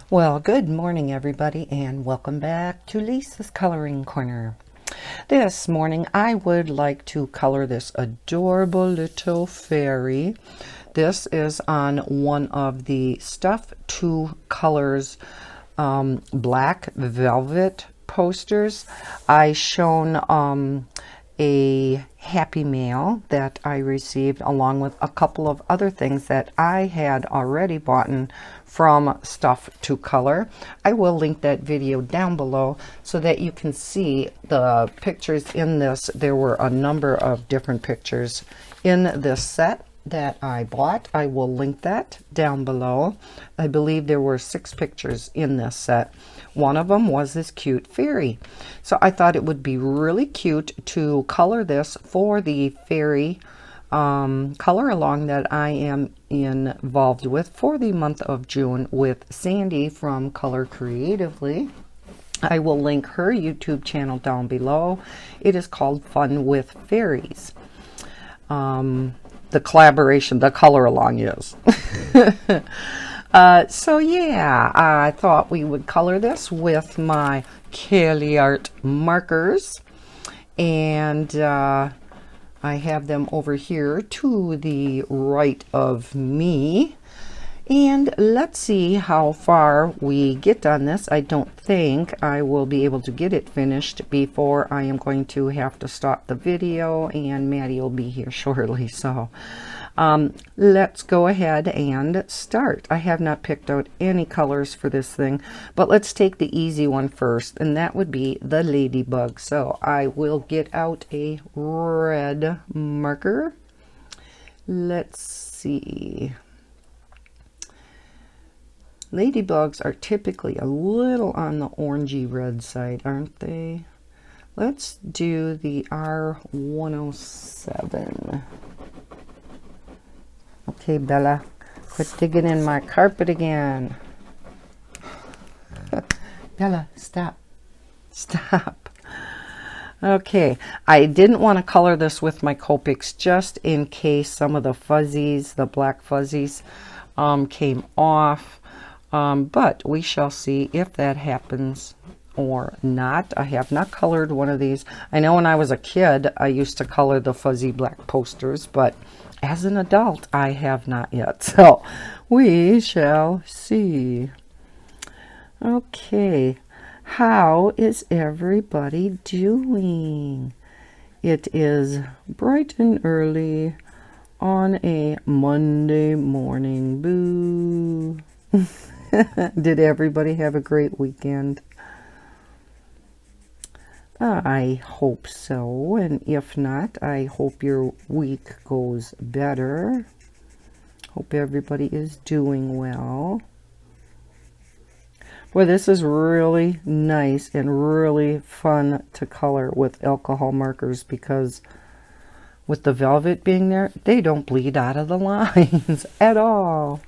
Well, good morning, everybody, and welcome back to Lisa's Coloring Corner. This morning, I would like to color this adorable little fairy. This is on one of the Stuff2Colors black velvet posters. I shown a happy mail that I received along with a couple of other things that I had already bought from Stuff2Color. I will link that video down below so that you can see the pictures in this. There were a number of different pictures in this set that I bought. I will link that down below. I believe there were 6 pictures in this set. One of them was this cute fairy. So I thought it would be really cute to color this for the fairy color along that I am involved with for the month of June with Sandy from Color Creatively. I will link her YouTube channel down below. It is called Fun with Fairies. The collaboration, the color along is. So yeah, I thought we would color this with my Caliart markers, and I have them over here to the right of me. And let's see how far we get on this. I don't think I will be able to get it finished before I am going to have to stop the video, and Maddie will be here shortly. So let's go ahead and start. I have not picked out any colors for this thing, but let's take the easy one first, and that would be the ladybug. So I will get out a red marker. Let's see. Ladybugs are typically a little on the orangey red side, aren't they? Let's do the R107. Okay, Bella, quit digging in my carpet again. Bella, stop. Stop. Okay, I didn't want to color this with my Copics just in case some of the fuzzies, the black fuzzies, came off. But we shall see if that happens or not. I have not colored one of these. I know when I was a kid, I used to color the fuzzy black posters, but as an adult, I have not yet. So we shall see. Okay, how is everybody doing? It is bright and early on a Monday morning. Boo. Did everybody have a great weekend? I hope so, and if not, I hope your week goes better. Hope everybody is doing well. Well, this is really nice and really fun to color with alcohol markers, because with the velvet being there, they don't bleed out of the lines at all.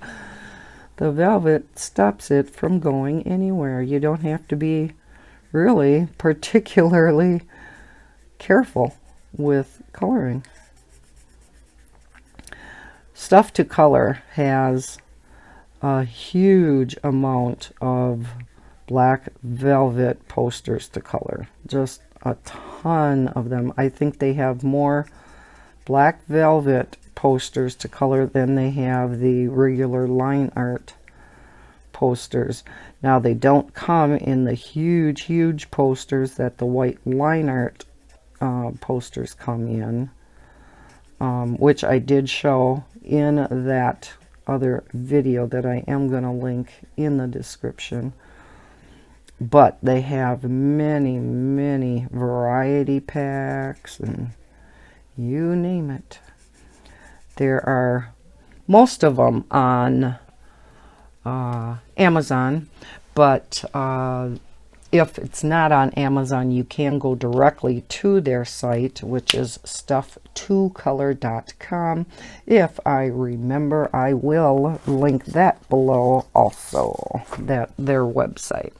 The velvet stops it from going anywhere. You don't have to be really particularly careful with coloring. Stuff2Color has a huge amount of black velvet posters to color. Just a ton of them. I think they have more black velvet posters to color than they have the regular line art posters. Now, they don't come in the huge posters that the white line art posters come in, which I did show in that other video that I am going to link in the description. But they have many variety packs and you name it. There are most of them on Amazon, but if it's not on Amazon, you can go directly to their site, which is stuff2color.com. If I remember, I will link that below also, their website.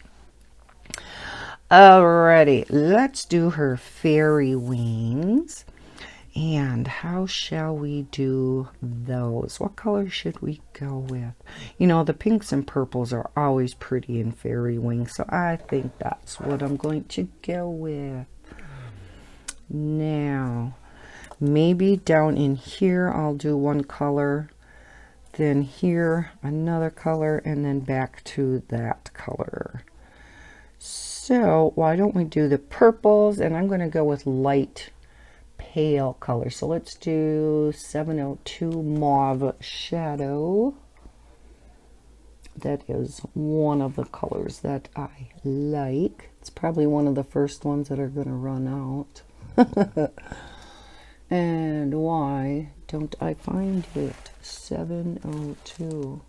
Alrighty, let's do her fairy wings. And how shall we do those? What color should we go with? You know, the pinks and purples are always pretty in fairy wings, so I think that's what I'm going to go with. Now, maybe down in here I'll do one color, then here another color, and then back to that color. So why don't we do the purples, and I'm going to go with light pale color. So let's do 702 Mauve Shadow. That is one of the colors that I like. It's probably one of the first ones that are going to run out. And why don't I find it? 702.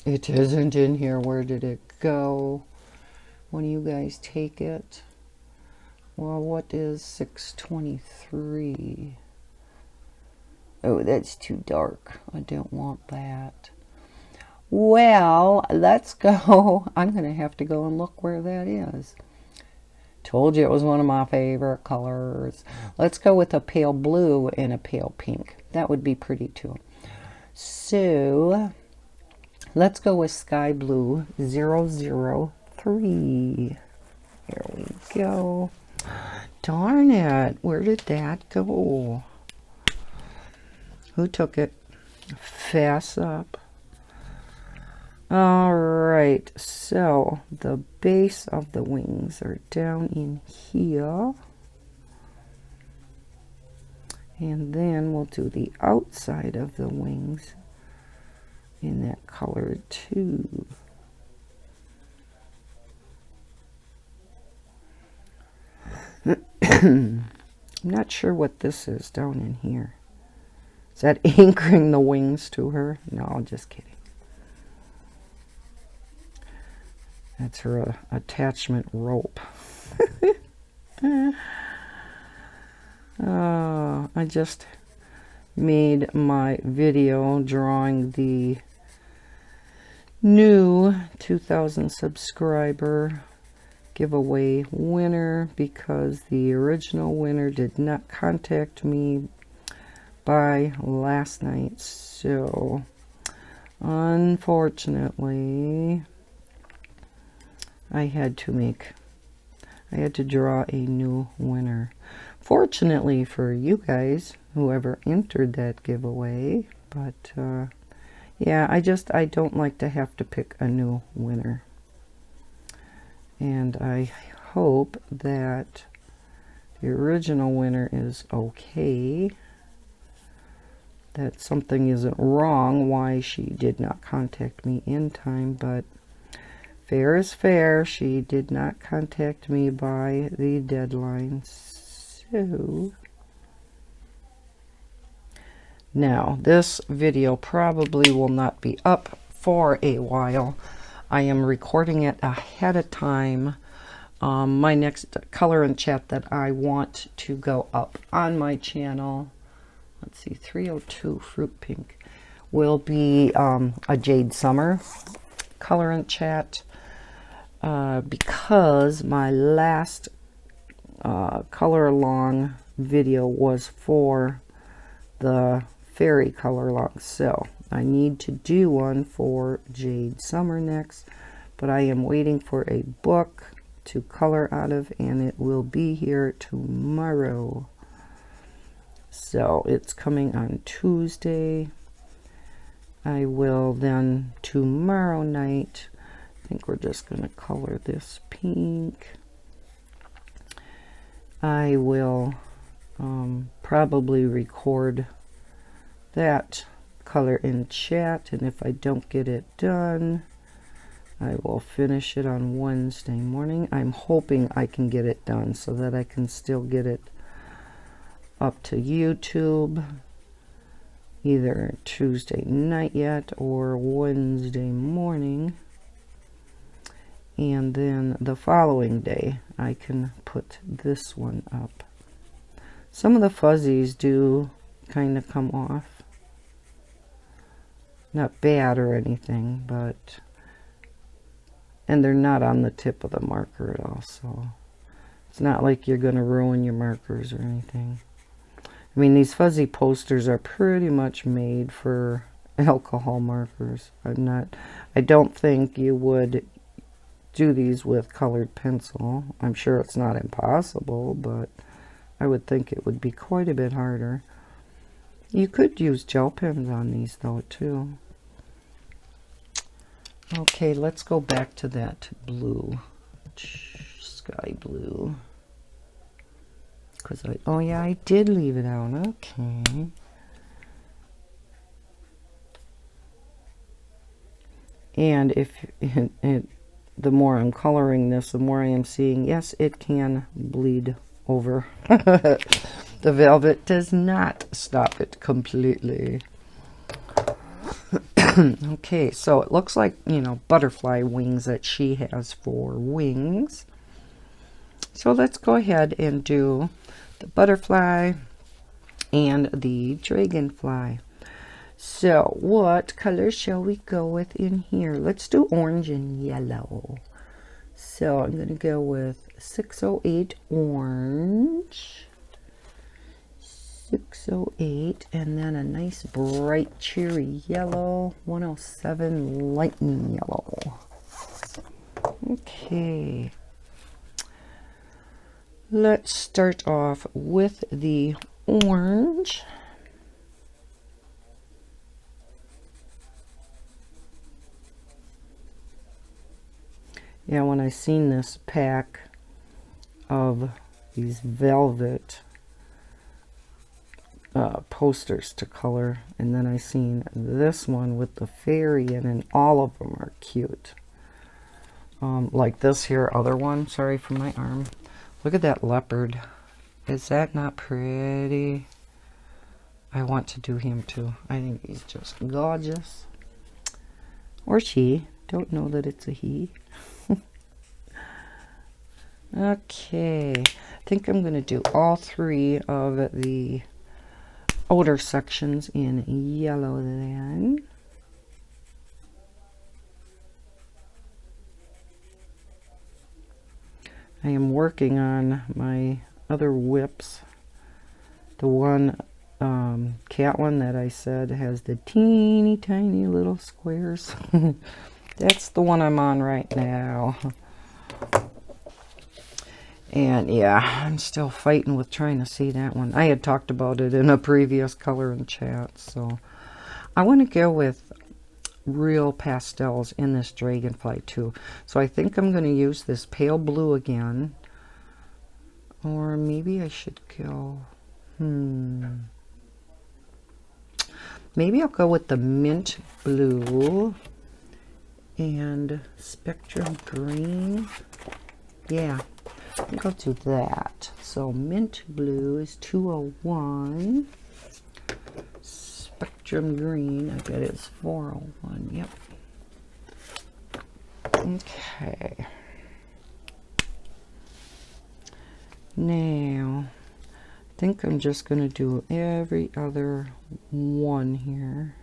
It isn't in here. Where did it go? One of you guys take it. Well, what is 623? Oh, that's too dark. I don't want that. Well, let's go. I'm going to have to go and look where that is. Told you it was one of my favorite colors. Let's go with a pale blue and a pale pink. That would be pretty too. So, let's go with Sky Blue 003. Here we go. Darn it. Where did that go? Who took it? Fast up. Alright, so the base of the wings are down in here. And then we'll do the outside of the wings in that color too. I'm not sure what this is down in here. Is that anchoring the wings to her? No, just kidding. That's her attachment rope. I just made my video drawing the new 2,000 subscriber giveaway winner because the original winner did not contact me by last night. So, unfortunately, I had to draw a new winner. Fortunately for you guys, whoever entered that giveaway, but yeah, I don't like to have to pick a new winner. And I hope that the original winner is okay, that something isn't wrong why she did not contact me in time, but fair is fair. She did not contact me by the deadline. So now this video probably will not be up for a while. I am recording it ahead of time. My next color and chat that I want to go up on my channel, let's see, 302 Fruit Pink, will be a Jade Summer color and chat. Because my last color along video was for the fairy color along, so I need to do one for Jade Summer next, but I am waiting for a book to color out of, and it will be here tomorrow. So it's coming on Tuesday. I will then tomorrow night, I think we're just going to color this pink. I will probably record that color in chat, and if I don't get it done, I will finish it on Wednesday morning. I'm hoping I can get it done so that I can still get it up to YouTube either Tuesday night yet or Wednesday morning. And then the following day I can put this one up. Some of the fuzzies do kind of come off. Not bad or anything, but, and they're not on the tip of the marker at all, so It's not like you're going to ruin your markers or anything. I mean, these fuzzy posters are pretty much made for alcohol markers. I don't think you would do these with colored pencil. I'm sure it's not impossible, but I would think it would be quite a bit harder. You could use gel pens on these though too. Okay, let's go back to that blue, sky blue. Oh yeah, I did leave it out. Okay. And the more I'm coloring this, the more I am seeing, yes, it can bleed over. The velvet does not stop it completely. Okay, so it looks like, you know, butterfly wings that she has for wings. So let's go ahead and do the butterfly and the dragonfly. So what color shall we go with in here? Let's do orange and yellow. So I'm going to go with 608 orange, 608, and then a nice bright cherry yellow, 107 lightning yellow. Okay. Let's start off with the orange. Yeah, when I seen this pack of these velvet posters to color, and then I seen this one with the fairy in, and all of them are cute. Like this here other one, sorry for my arm. Look at that leopard. Is that not pretty? I want to do him too. I think he's just gorgeous. Or she. Don't know that it's a he. Okay. I think I'm going to do all three of the outer sections in yellow then. I am working on my other whips. The one cat one that I said has the teeny tiny little squares. That's the one I'm on right now. And yeah, I'm still fighting with trying to see that one. I had talked about it in a previous color and chat. So I want to go with real pastels in this dragonfly too. So I think I'm going to use this pale blue again. Or maybe I should go... Maybe I'll go with the mint blue and spectrum green. Yeah, I think I'll do that. So mint blue is 201. Spectrum green, I bet it's 401. Yep. Okay. Now, I think I'm just going to do every other one here.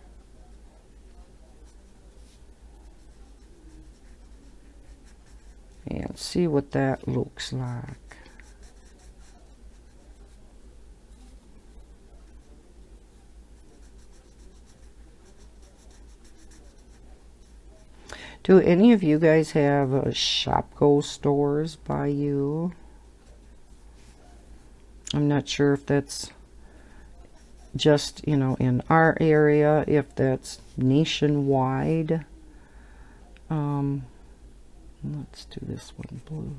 And see what that looks like. Do any of you guys have Shopko stores by you? I'm not sure if that's just, you know, in our area, if that's nationwide. Let's do this one blue.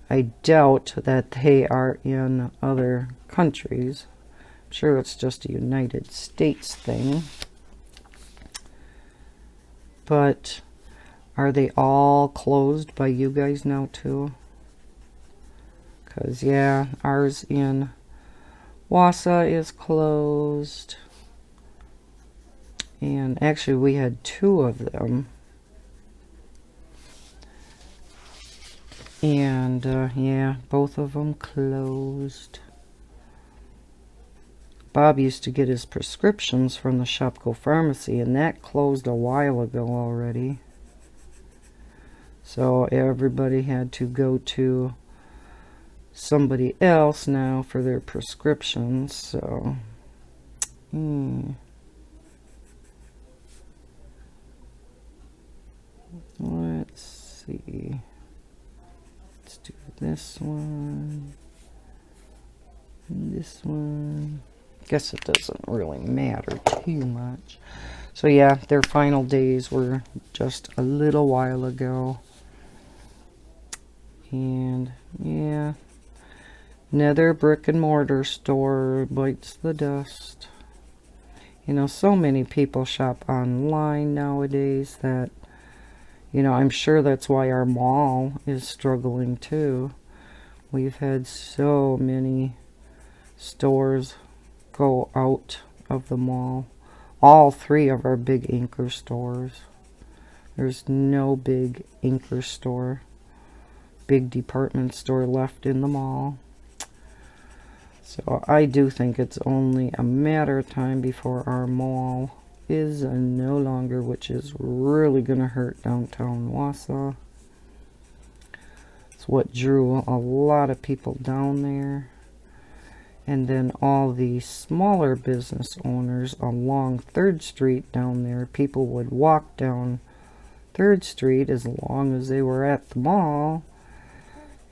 I doubt that they are in other countries. I'm sure it's just a United States thing. But are they all closed by you guys now too? Because yeah, ours in Wausau is closed. And actually we had two of them. And yeah, both of them closed. Bob used to get his prescriptions from the Shopko Pharmacy, and that closed a while ago already. So everybody had to go to somebody else now for their prescriptions, so let's see. Let's do this one. This one. Guess it doesn't really matter too much. So yeah, their final days were just a little while ago. And yeah, another brick and mortar store bites the dust. You know, so many people shop online nowadays that, you know, I'm sure that's why our mall is struggling too. We've had so many stores go out of the mall. All three of our big anchor stores. There's no big anchor store, big department store left in the mall. So I do think it's only a matter of time before our mall is no longer, which is really going to hurt downtown Wausau. It's what drew a lot of people down there. And then all the smaller business owners along 3rd Street down there, people would walk down 3rd Street as long as they were at the mall,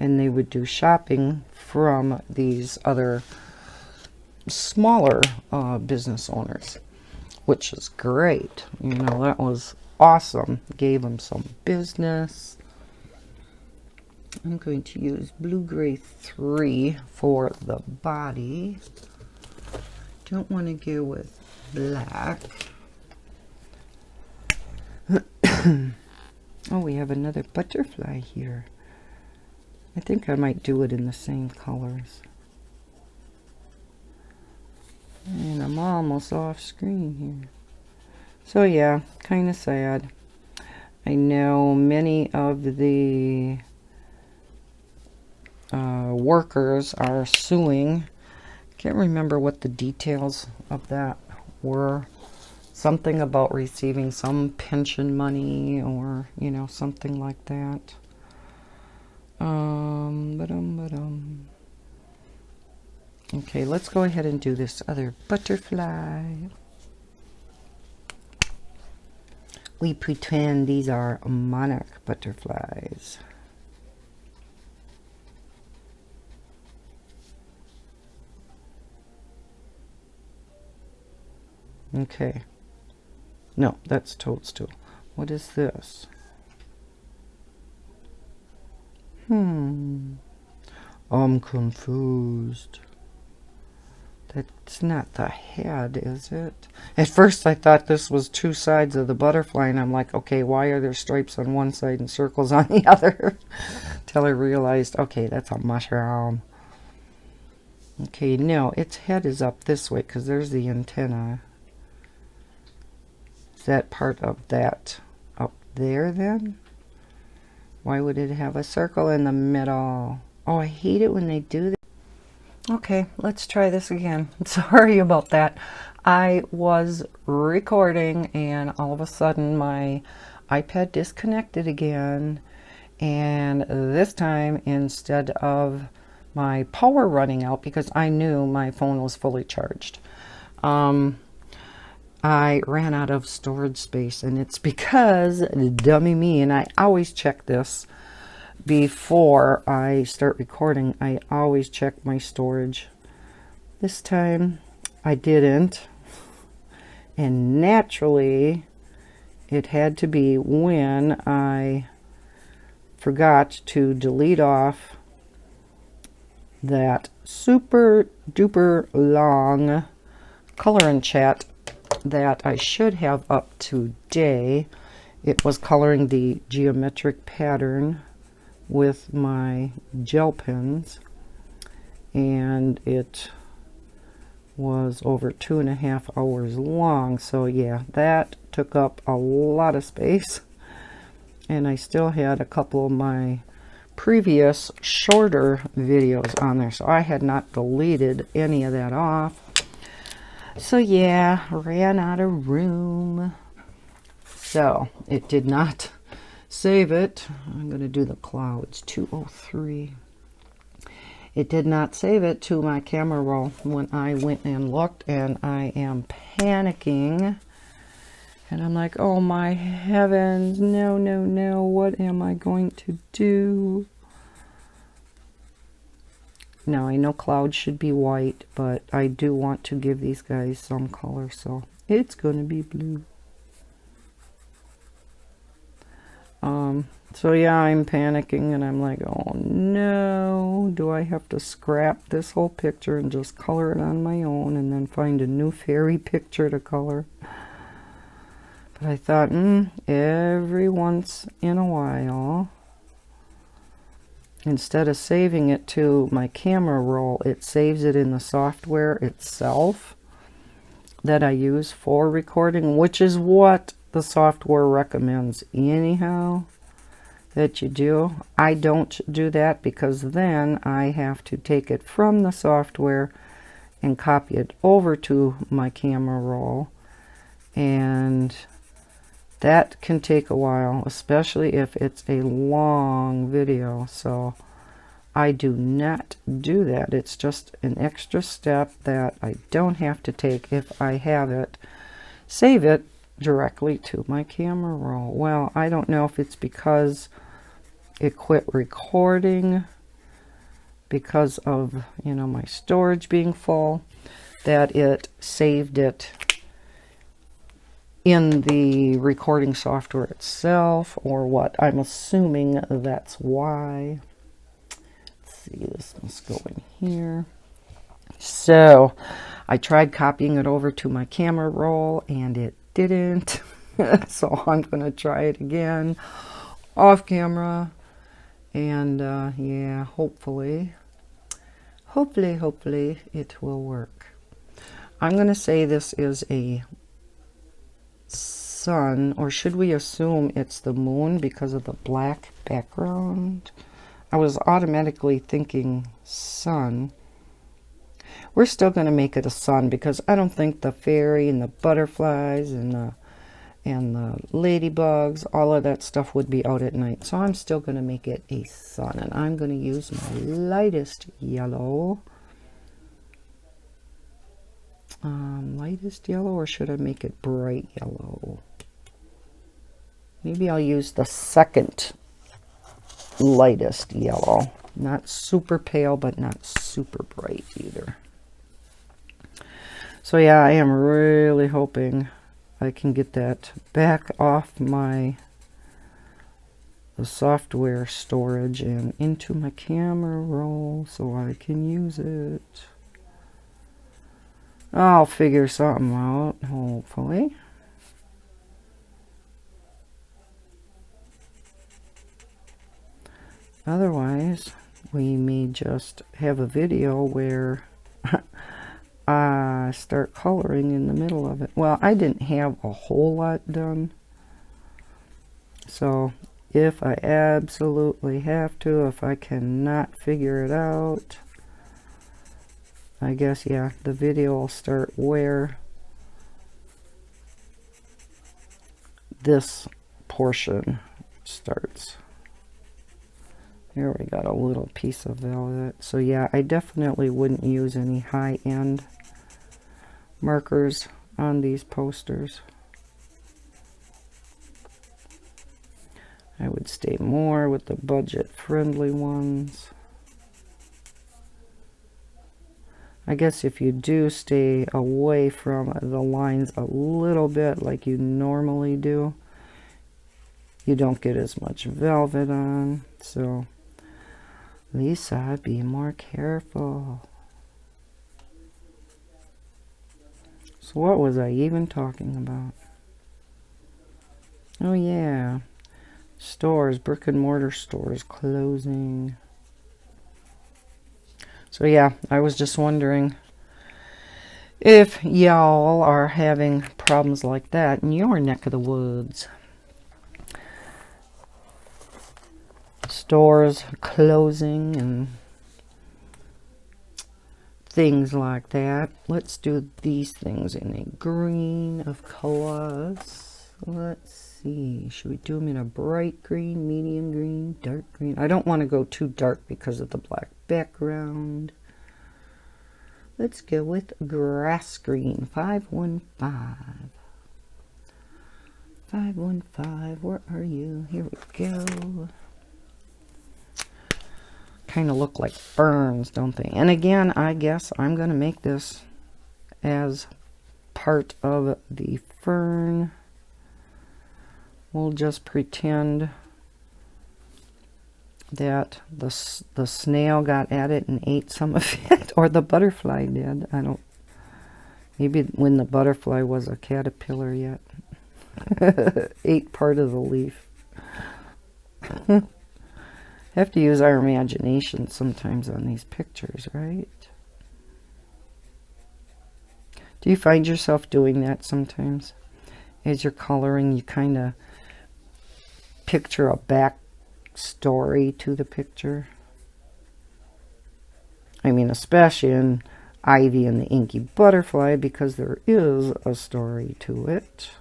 and they would do shopping from these other smaller business owners, which is great. You know, that was awesome. Gave them some business. I'm going to use Blue Gray 3 for the body. Don't want to go with black. Oh, we have another butterfly here. I think I might do it in the same colors. And I'm almost off screen here. So yeah, kind of sad. I know many of the workers are suing. Can't remember what the details of that were. Something about receiving some pension money, or you know, something like that. Okay, let's go ahead and do this other butterfly. We pretend these are monarch butterflies. Okay. No, that's toadstool. What is this? I'm confused. That's not the head, is it? At first I thought this was two sides of the butterfly, and I'm like, okay, why are there stripes on one side and circles on the other? Till I realized, okay, that's a mushroom. Okay, no, its head is up this way because there's the antenna. Is that part of that up there then? Why would it have a circle in the middle? Oh, I hate it when they do that. Okay, let's try this again. Sorry about that. I was recording and all of a sudden my iPad disconnected again. And this time, instead of my power running out, because I knew my phone was fully charged, I ran out of storage space, and it's because, dummy me, and I always check this before I start recording. I always check my storage. This time I didn't, and naturally it had to be when I forgot to delete off that super duper long color and chat that I should have up today. It was coloring the geometric pattern with my gel pens, and it was over 2.5 hours long. So yeah, that took up a lot of space, and I still had a couple of my previous shorter videos on there, so I had not deleted any of that off. So yeah, ran out of room. So it did not save it. I'm going to do the clouds, 203. It did not save it to my camera roll when I went and looked, and I am panicking. And I'm like, oh my heavens, no, no, no, what am I going to do? Now, I know clouds should be white, but I do want to give these guys some color, so it's going to be blue. So yeah, I'm panicking, and I'm like, oh no, do I have to scrap this whole picture and just color it on my own and then find a new fairy picture to color? But I thought, every once in a while, instead of saving it to my camera roll, it saves it in the software itself that I use for recording, which is what the software recommends anyhow that you do. I don't do that because then I have to take it from the software and copy it over to my camera roll, and that can take a while, especially if it's a long video. So I do not do that. It's just an extra step that I don't have to take if I have it. Save it directly to my camera roll. Well, I don't know if it's because it quit recording because of, you know, my storage being full, that it saved it in the recording software itself, or what. I'm assuming that's why. Let's see, this must go in here. So I tried copying it over to my camera roll and it didn't. So I'm going to try it again off camera, and yeah, hopefully it will work. I'm going to say this is a sun, or should we assume it's the moon because of the black background? I was automatically thinking sun. We're still going to make it a sun because I don't think the fairy and the butterflies and the ladybugs, all of that stuff would be out at night. So I'm still going to make it a sun, and I'm going to use my lightest yellow. Lightest yellow, or should I make it bright yellow? Maybe I'll use the second lightest yellow. Not super pale, but not super bright either. So yeah, I am really hoping I can get that back off the software storage and into my camera roll so I can use it. I'll figure something out, hopefully. Otherwise, we may just have a video where I start coloring in the middle of it. Well, I didn't have a whole lot done. So if I absolutely have to, if I cannot figure it out, I guess, yeah, the video will start where this portion starts. Here we got a little piece of velvet. So yeah, I definitely wouldn't use any high-end markers on these posters. I would stay more with the budget-friendly ones. I guess if you do stay away from the lines a little bit like you normally do, you don't get as much velvet on. So Lisa, be more careful. So what was I even talking about? Oh yeah, stores, brick and mortar stores closing. So yeah, I was just wondering if y'all are having problems like that in your neck of the woods. Stores closing and things like that. Let's do these things in a green of colors. Let's see. Should we do them in a bright green, medium green, dark green? I don't want to go too dark because of the black background. Let's go with grass green, 515. 515, where are you? Here we go. Kind of look like ferns, don't they? And again, I guess I'm going to make this as part of the fern. We'll just pretend that the snail got at it and ate some of it, or the butterfly did. I don't, maybe when the butterfly was a caterpillar yet. Ate part of the leaf. Have to use our imagination sometimes on these pictures, right? Do you find yourself doing that sometimes? As you're coloring, you kind of picture a back story to the picture. I mean, especially in Ivy and the Inky Butterfly, because there is a story to it.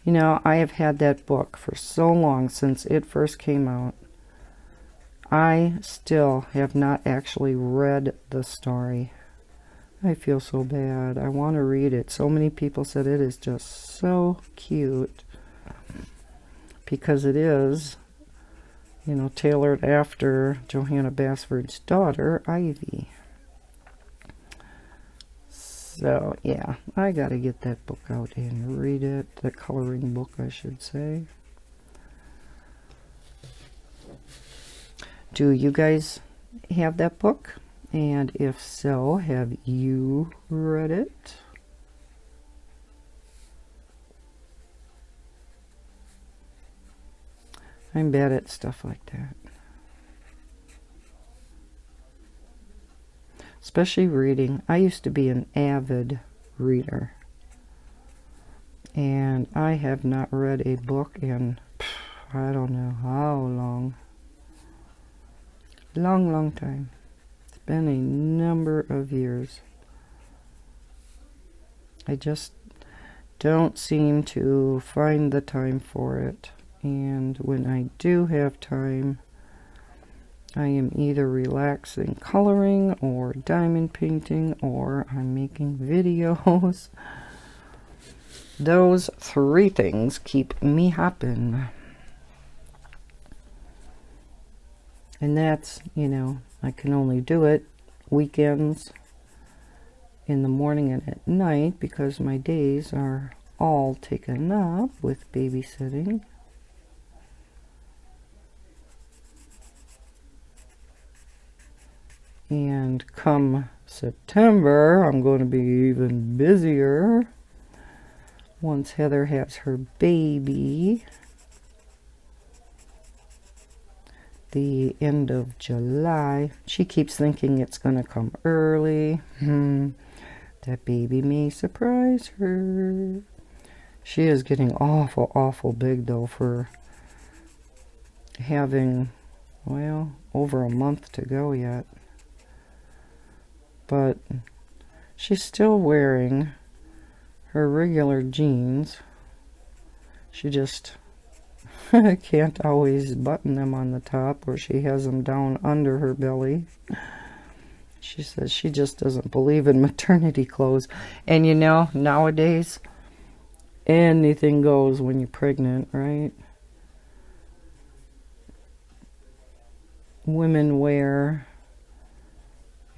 You know, I have had that book for so long, since it first came out. I still have not actually read the story. I feel so bad. I want to read it. So many people said it is just so cute. Because it is, you know, tailored after Johanna Basford's daughter, Ivy. So, yeah, I got to get that book out and read it. The coloring book, I should say. Do you guys have that book? And if so, have you read it? I'm bad at stuff like that. Especially reading. I used to be an avid reader. And I have not read a book in, I don't know how long. Long time. It's been a number of years. I just don't seem to find the time for it. And when I do have time, I am either relaxing coloring or diamond painting, or I'm making videos. Those three things keep me hopping. And that's, you know, I can only do it weekends, in the morning and at night, because my days are all taken up with babysitting. And come September, I'm going to be even busier once Heather has her baby. The end of July. She keeps thinking it's going to come early. That baby may surprise her. She is getting awful big, though, for having, well, over a month to go yet. But she's still wearing her regular jeans. She just can't always button them on the top, or she has them down under her belly. She says she just doesn't believe in maternity clothes. And you know, nowadays, anything goes when you're pregnant, right? Women wear,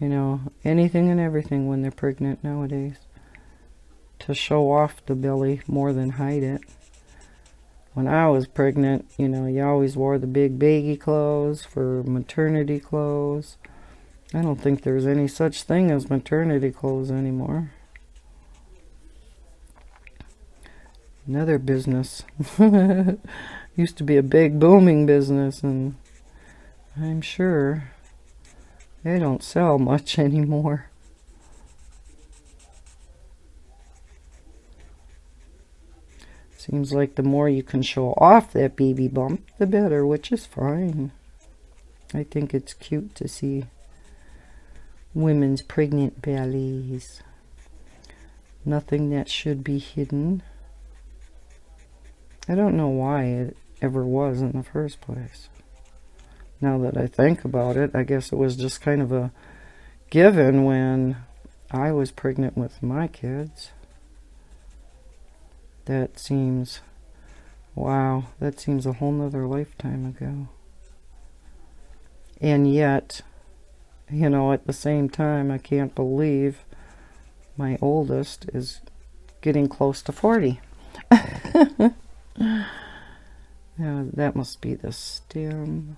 you know, anything and everything when they're pregnant nowadays, to show off the belly more than hide it. When I was pregnant, you know, you always wore the big baggy clothes for maternity clothes. I don't think there's any such thing as maternity clothes anymore. Another business. Used to be a big booming business, and I'm sure they don't sell much anymore. Seems like the more you can show off that baby bump, the better, which is fine. I think it's cute to see women's pregnant bellies. Nothing that should be hidden. I don't know why it ever was in the first place. Now that I think about it, I guess it was just kind of a given when I was pregnant with my kids. That seems, wow, that seems a whole nother lifetime ago. And yet, you know, at the same time, I can't believe my oldest is getting close to 40. Yeah, that must be the stem.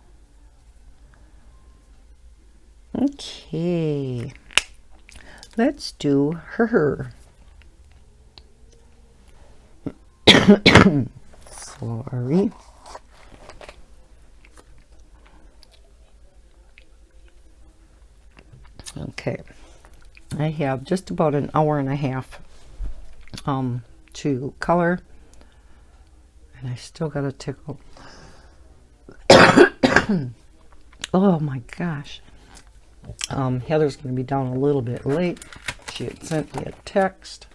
Okay, let's do her. Sorry. Okay, I have just about an hour and a half to color, and I still got a tickle. Oh my gosh. Heather's going to be down a little bit late. She had sent me a text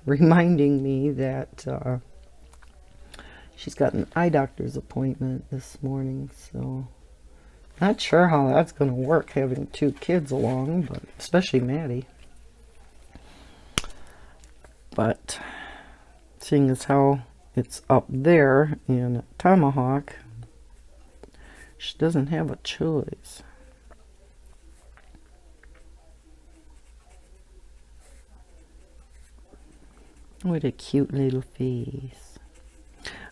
reminding me that she's got an eye doctor's appointment this morning, so not sure how that's going to work, having 2 kids along, but especially Maddie. But seeing as how it's up there in Tomahawk, she doesn't have a choice. What a cute little face.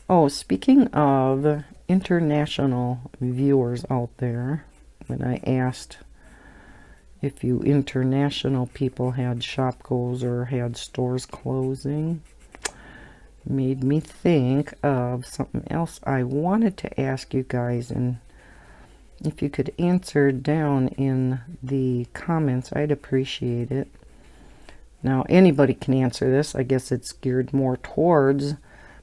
Oh, speaking of international viewers out there, when I asked if you international people had shop goes or had stores closing, made me think of something else I wanted to ask you guys, and if you could answer down in the comments, I'd appreciate it. Now, anybody can answer this. I guess it's geared more towards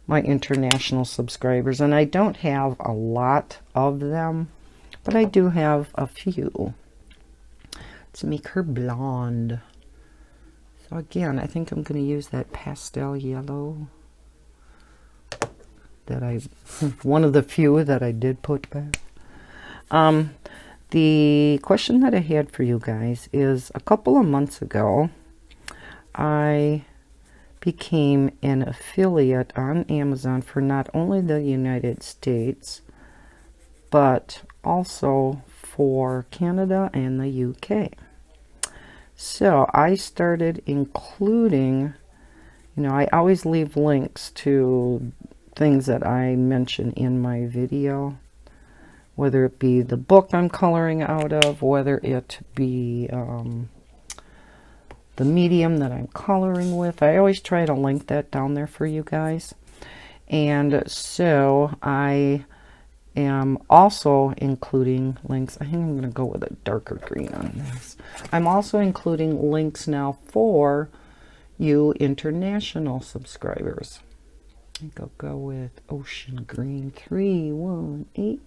my international subscribers, and I don't have a lot of them, but I do have a few. Let's make her blonde. So again, I think I'm going to use that pastel yellow that one of the few that I did put back. The question that I had for you guys is, a couple of months ago, I became an affiliate on Amazon for not only the United States, but also for Canada and the UK. So I started including, you know, I always leave links to things that I mention in my video, whether it be the book I'm coloring out of, whether it be the medium that I'm coloring with. I always try to link that down there for you guys. And so I am also including links. I think I'm going to go with a darker green on this. I'm also including links now for you international subscribers. I think I'll go with Ocean Green 318.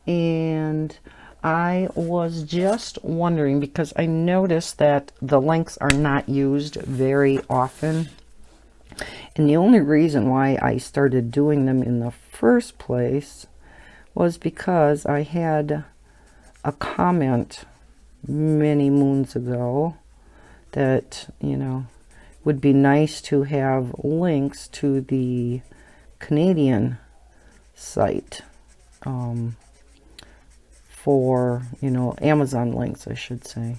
And I was just wondering, because I noticed that the links are not used very often. And the only reason why I started doing them in the first place was because I had a comment many moons ago that, you know, would be nice to have links to the Canadian site for, you know, Amazon links, I should say,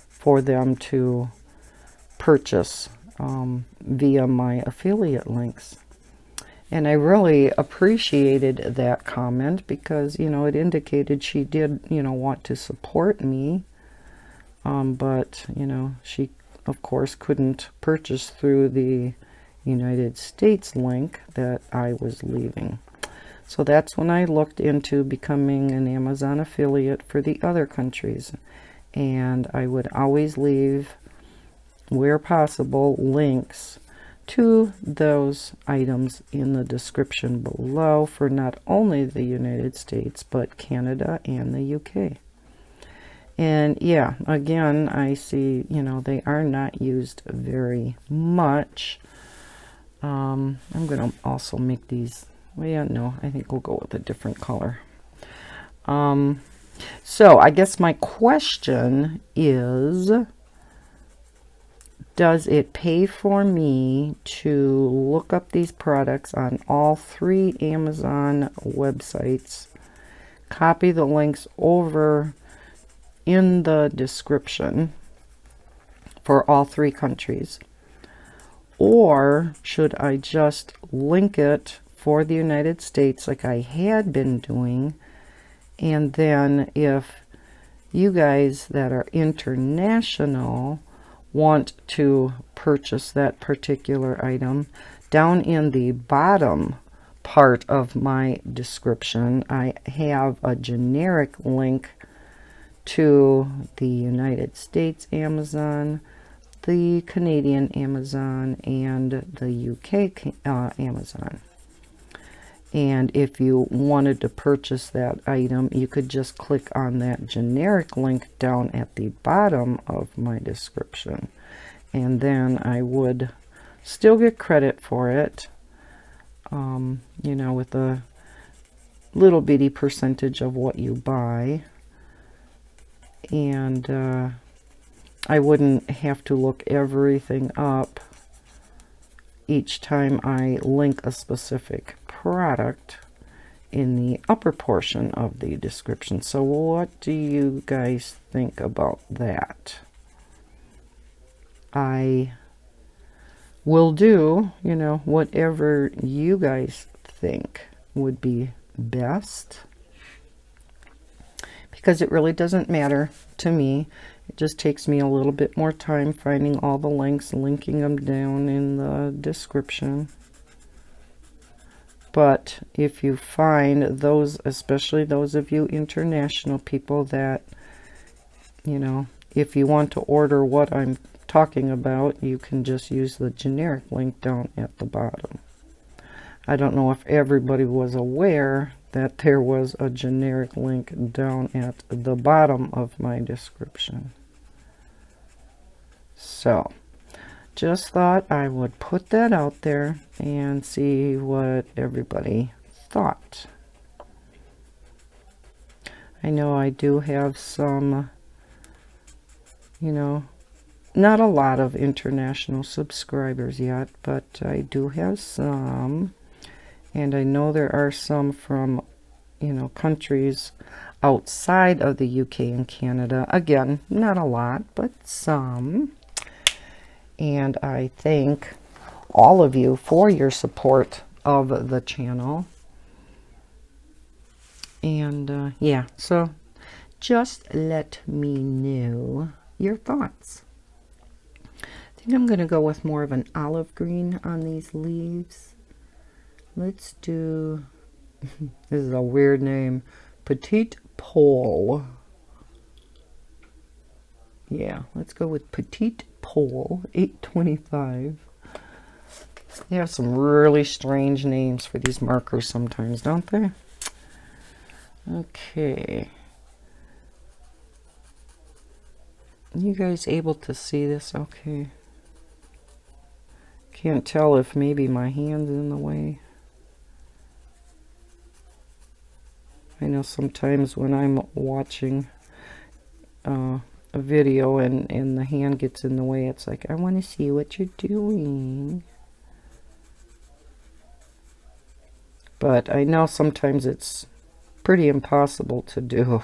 for them to purchase via my affiliate links. And I really appreciated that comment because, you know, it indicated she did, you know, want to support me. But, you know, she, of course, couldn't purchase through the United States link that I was leaving. So that's when I looked into becoming an Amazon affiliate for the other countries. And I would always leave, where possible, links to those items in the description below for not only the United States, but Canada and the UK. And yeah, again, I see, you know, they are not used very much. I'm going to also make these, well, yeah, no, I think we'll go with a different color. So I guess my question is, does it pay for me to look up these products on all 3 Amazon websites, copy the links over in the description for all 3 countries? Or should I just link it for the United States like I had been doing? And then if you guys that are international want to purchase that particular item, down in the bottom part of my description, I have a generic link to the United States Amazon, the Canadian Amazon, and the UK Amazon. And if you wanted to purchase that item, you could just click on that generic link down at the bottom of my description. And then I would still get credit for it, you know, with a little bitty percentage of what you buy. And I wouldn't have to look everything up each time I link a specific product in the upper portion of the description. So what do you guys think about that? I will do, you know, whatever you guys think would be best, because it really doesn't matter to me. It just takes me a little bit more time finding all the links, linking them down in the description. But if you find those, especially those of you international people, that, you know, if you want to order what I'm talking about, you can just use the generic link down at the bottom. I don't know if everybody was aware that there was a generic link down at the bottom of my description. So, just thought I would put that out there and see what everybody thought. I know I do have some, you know, not a lot of international subscribers yet, but I do have some. And I know there are some from, you know, countries outside of the UK and Canada. Again, not a lot, but some. And I thank all of you for your support of the channel. And yeah, so just let me know your thoughts. I think I'm going to go with more of an olive green on these leaves. Let's do, this is a weird name, Petite Pole. Yeah, let's go with Petite Pole, 825. They have some really strange names for these markers sometimes, don't they? Okay. You guys able to see this okay? Can't tell if maybe my hand's in the way. I know sometimes when I'm watching a video and the hand gets in the way, it's like, I want to see what you're doing. But I know sometimes it's pretty impossible to do.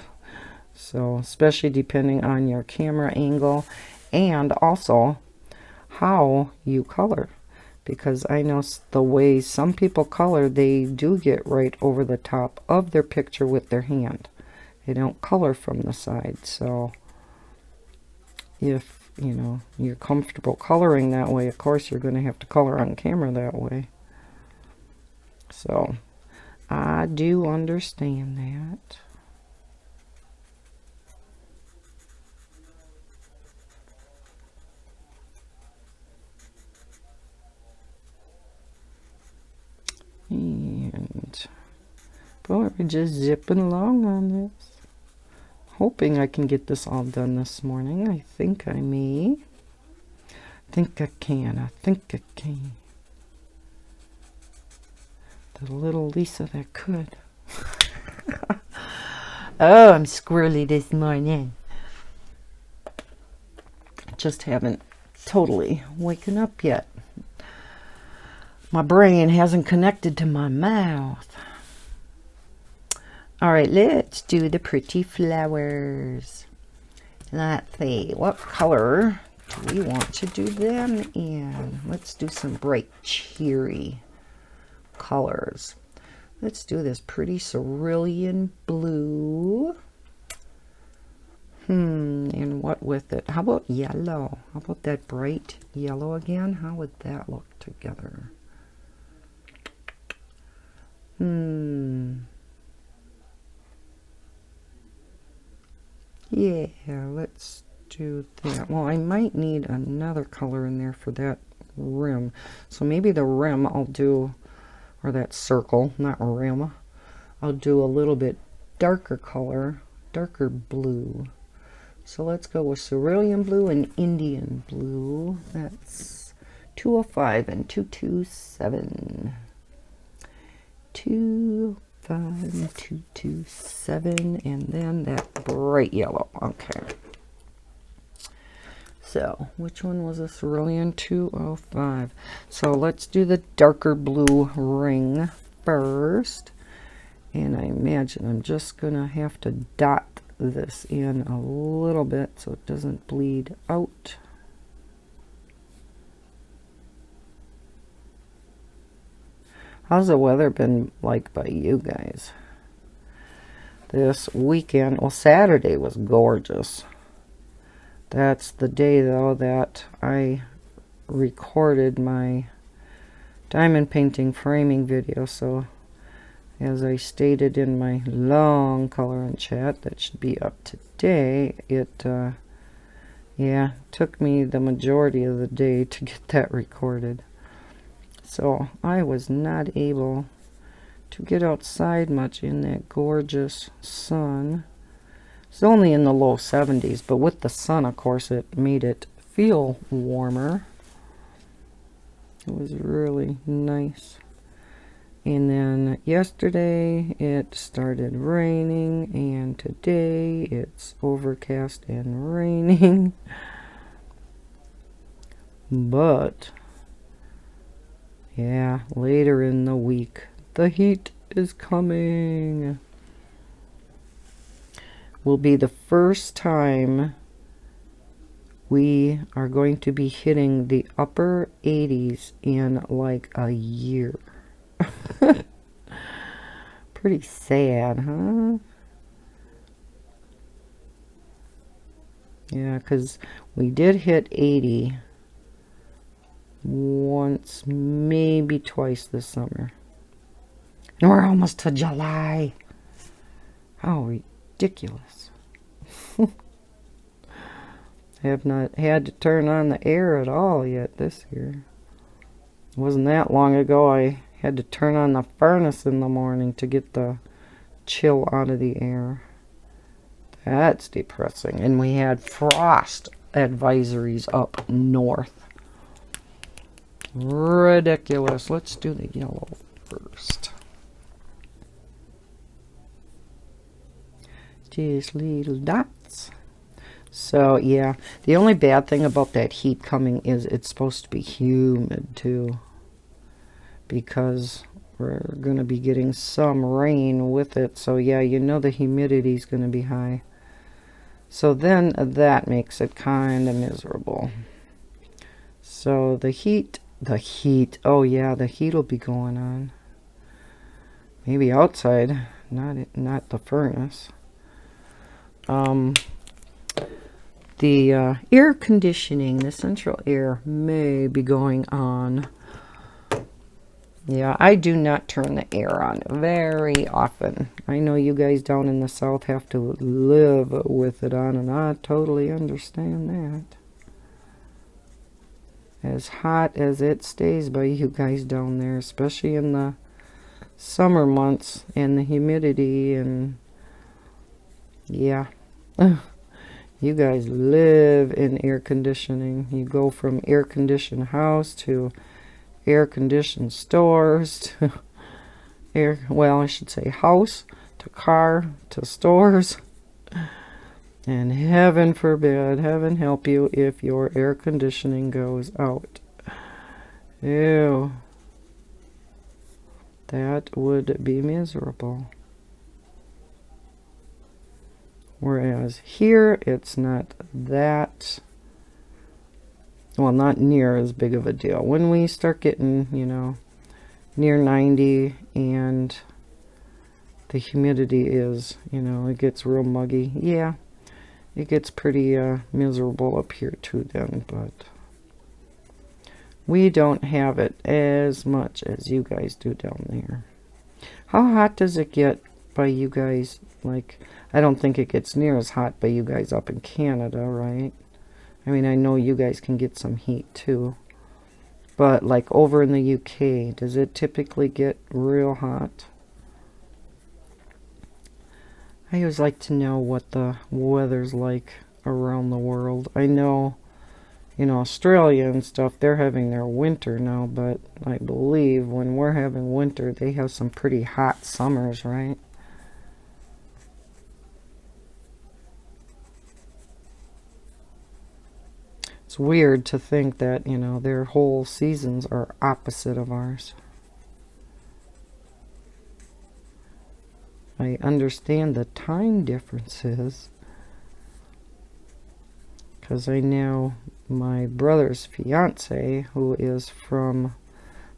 So, especially depending on your camera angle and also how you color. Because I know the way some people color, they do get right over the top of their picture with their hand. They don't color from the side. So if, you know, you're comfortable coloring that way, of course you're going to have to color on camera that way. So I do understand that. And boy, we're just zipping along on this. Hoping I can get this all done this morning. I think I may. I think I can. I think I can. The little Lisa that could. Oh, I'm squirrely this morning. Just haven't totally waken up yet. My brain hasn't connected to my mouth. All right, let's do the pretty flowers. Let's see, what color do we want to do them in? Let's do some bright, cheery colors. Let's do this pretty cerulean blue. And what with it? How about yellow? How about that bright yellow again? How would that look together? Yeah, let's do that. Well, I might need another color in there for that rim. So maybe the rim I'll do, or that circle, not rim. I'll do a little bit darker color, darker blue. So let's go with cerulean blue and Indian blue. That's 205 and 227. 205 and 227, and then that bright yellow. Okay. So, which one was a cerulean? 205. So let's do the darker blue ring first. And I imagine I'm just going to have to dot this in a little bit so it doesn't bleed out. How's the weather been like by you guys? This weekend, well, Saturday was gorgeous. That's the day, though, that I recorded my diamond painting framing video. So, as I stated in my long color and chat that should be up today, it, yeah, took me the majority of the day to get that recorded. So, I was not able to get outside much in that gorgeous sun. It's only in the low 70s, but with the sun, of course, it made it feel warmer. It was really nice. And then yesterday it started raining, and today it's overcast and raining. But, yeah, later in the week, the heat is coming. Will be the first time we are going to be hitting the upper 80s in like a year. Pretty sad, huh? Yeah, because we did hit 80 once, maybe twice this summer. And we're almost to July. How ridiculous. I have not had to turn on the air at all yet this year. It wasn't that long ago I had to turn on the furnace in the morning to get the chill out of the air. That's depressing. And we had frost advisories up north. Ridiculous. Let's do the yellow first. Just little dots. So, yeah. The only bad thing about that heat coming is it's supposed to be humid, too. Because we're going to be getting some rain with it. So, yeah, you know the humidity is going to be high. So then that makes it kind of miserable. So the heat, oh yeah, the heat will be going on. Maybe outside, not the furnace. The air conditioning, the central air may be going on. Yeah, I do not turn the air on very often. I know you guys down in the south have to live with it on, and I totally understand that. As hot as it stays by you guys down there, especially in the summer months and the humidity, and yeah. You guys live in air conditioning. You go from air-conditioned house to air-conditioned stores to I should say house to car, to stores. And heaven forbid, heaven help you if your air conditioning goes out. Ew. That would be miserable. Whereas here, it's not that, well, not near as big of a deal. When we start getting, you know, near 90 and the humidity is, you know, it gets real muggy. Yeah, it gets pretty miserable up here too then, but we don't have it as much as you guys do down there. How hot does it get by you guys? Like, I don't think it gets near as hot by you guys up in Canada, right? I mean, I know you guys can get some heat too. But like over in the UK, does it typically get real hot? I always like to know what the weather's like around the world. I know, you know, Australia and stuff, they're having their winter now, but I believe when we're having winter, they have some pretty hot summers, right? It's weird to think that, you know, their whole seasons are opposite of ours. I understand the time differences because I know my brother's fiance, who is from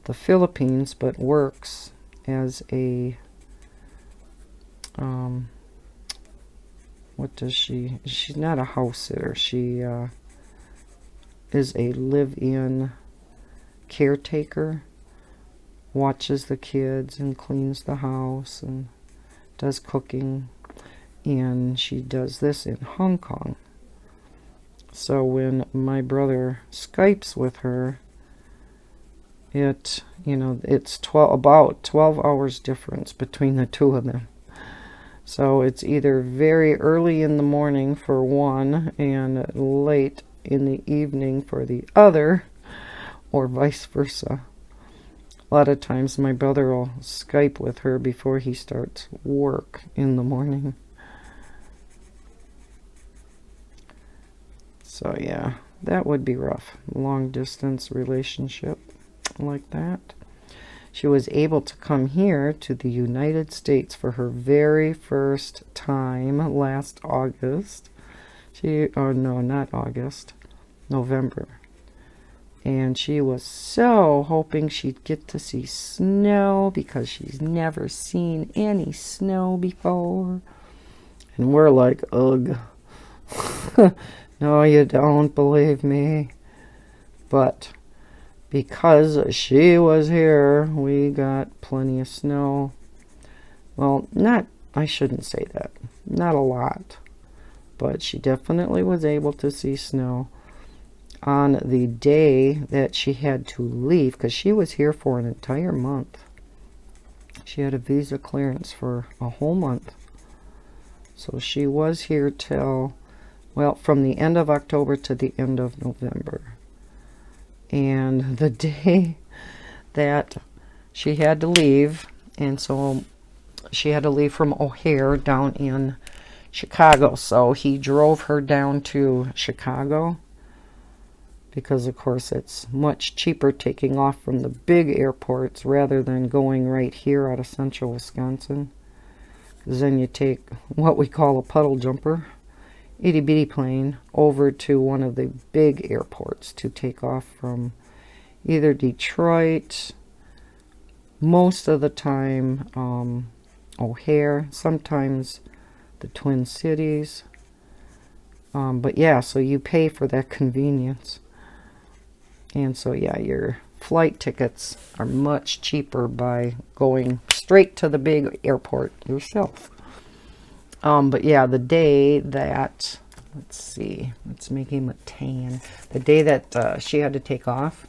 the Philippines but works as a what does she's not a house sitter, she is a live-in caretaker, watches the kids and cleans the house and does cooking, and she does this in Hong Kong. So when my brother Skypes with her, it, you know, it's about 12 hours difference between the two of them. So it's either very early in the morning for one and late in the evening for the other, or vice versa. A lot of times my brother will Skype with her before he starts work in the morning. So yeah, that would be rough. Long distance relationship like that. She was able to come here to the United States for her very first time last August. Oh no, not August, November. And she was so hoping she'd get to see snow because she's never seen any snow before. And we're like, ugh. No, you don't believe me. But because she was here, we got plenty of snow. Well, I shouldn't say that. Not a lot. But she definitely was able to see snow on the day that she had to leave, because she was here for an entire month. She had a visa clearance for a whole month. So she was here till, well, from the end of October to the end of November. And the day that she had to leave, and so she had to leave from O'Hare down in Chicago. So he drove her down to Chicago, because of course it's much cheaper taking off from the big airports rather than going right here out of central Wisconsin. Because then you take what we call a puddle jumper, itty bitty plane, over to one of the big airports to take off from either Detroit, most of the time O'Hare, sometimes the Twin Cities. But yeah, so you pay for that convenience. And so, yeah, your flight tickets are much cheaper by going straight to the big airport yourself. But yeah, the day that, let's see, let's make him a tan. The day that she had to take off,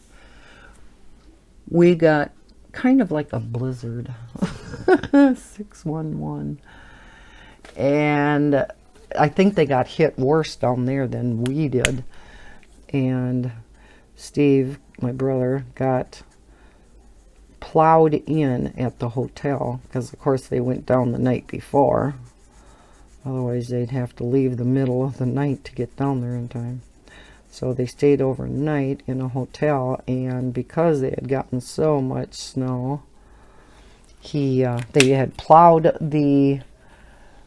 we got kind of like a blizzard. 611. And I think they got hit worse down there than we did. And Steve, my brother, got plowed in at the hotel, because of course they went down the night before. Otherwise they'd have to leave the middle of the night to get down there in time. So they stayed overnight in a hotel, and because they had gotten so much snow, they had plowed the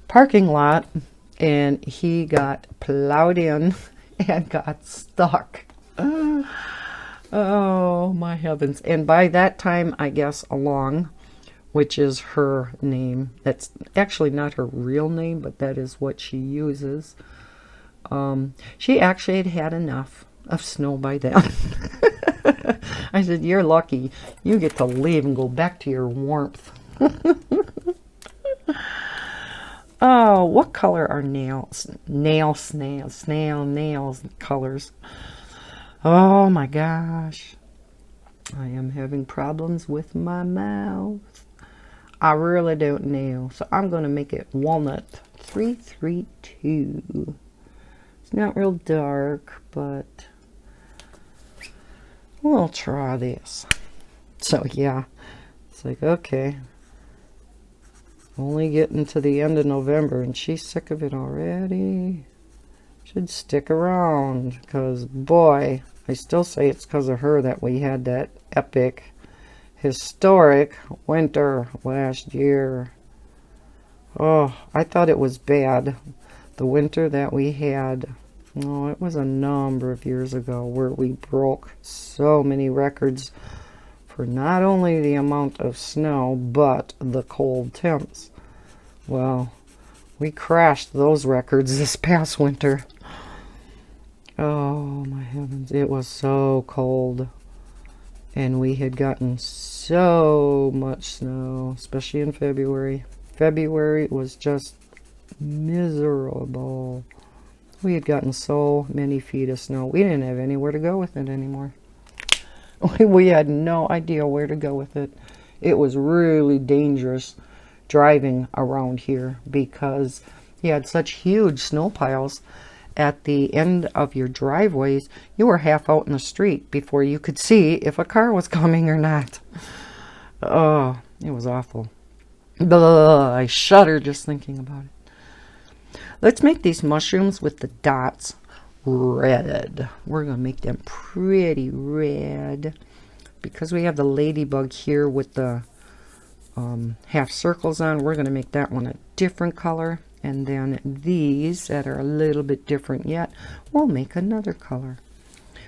parking lot, and he got plowed in and got stuck. Oh my heavens. And by that time, I guess Along, which is her name, that's actually not her real name, but that is what she uses, she actually had enough of snow by then. I said, you're lucky. You get to leave and go back to your warmth. Oh, what color are nails? Snail nails colors. Oh my gosh. I am having problems with my mouth. I really don't know. So I'm going to make it walnut 332. It's not real dark, but we'll try this. So yeah, it's like, okay. Only getting to the end of November and she's sick of it already. Should stick around, because boy, I still say it's because of her that we had that epic, historic winter last year. Oh, I thought it was bad. The winter that we had, oh, it was a number of years ago, where we broke so many records for not only the amount of snow, but the cold temps. Well, we crashed those records this past winter. Oh my heavens, it was so cold. And we had gotten so much snow, especially in February. February was just miserable. We had gotten so many feet of snow. We didn't have anywhere to go with it anymore. We had no idea where to go with it. It was really dangerous driving around here because you had such huge snow piles at the end of your driveways. You were half out in the street before you could see if a car was coming or not. Oh, it was awful. Blah, I shudder just thinking about it. Let's make these mushrooms with the dots red. We're going to make them pretty red because we have the ladybug here with the half circles on. We're going to make that one a different color, and then these that are a little bit different yet, we'll make another color.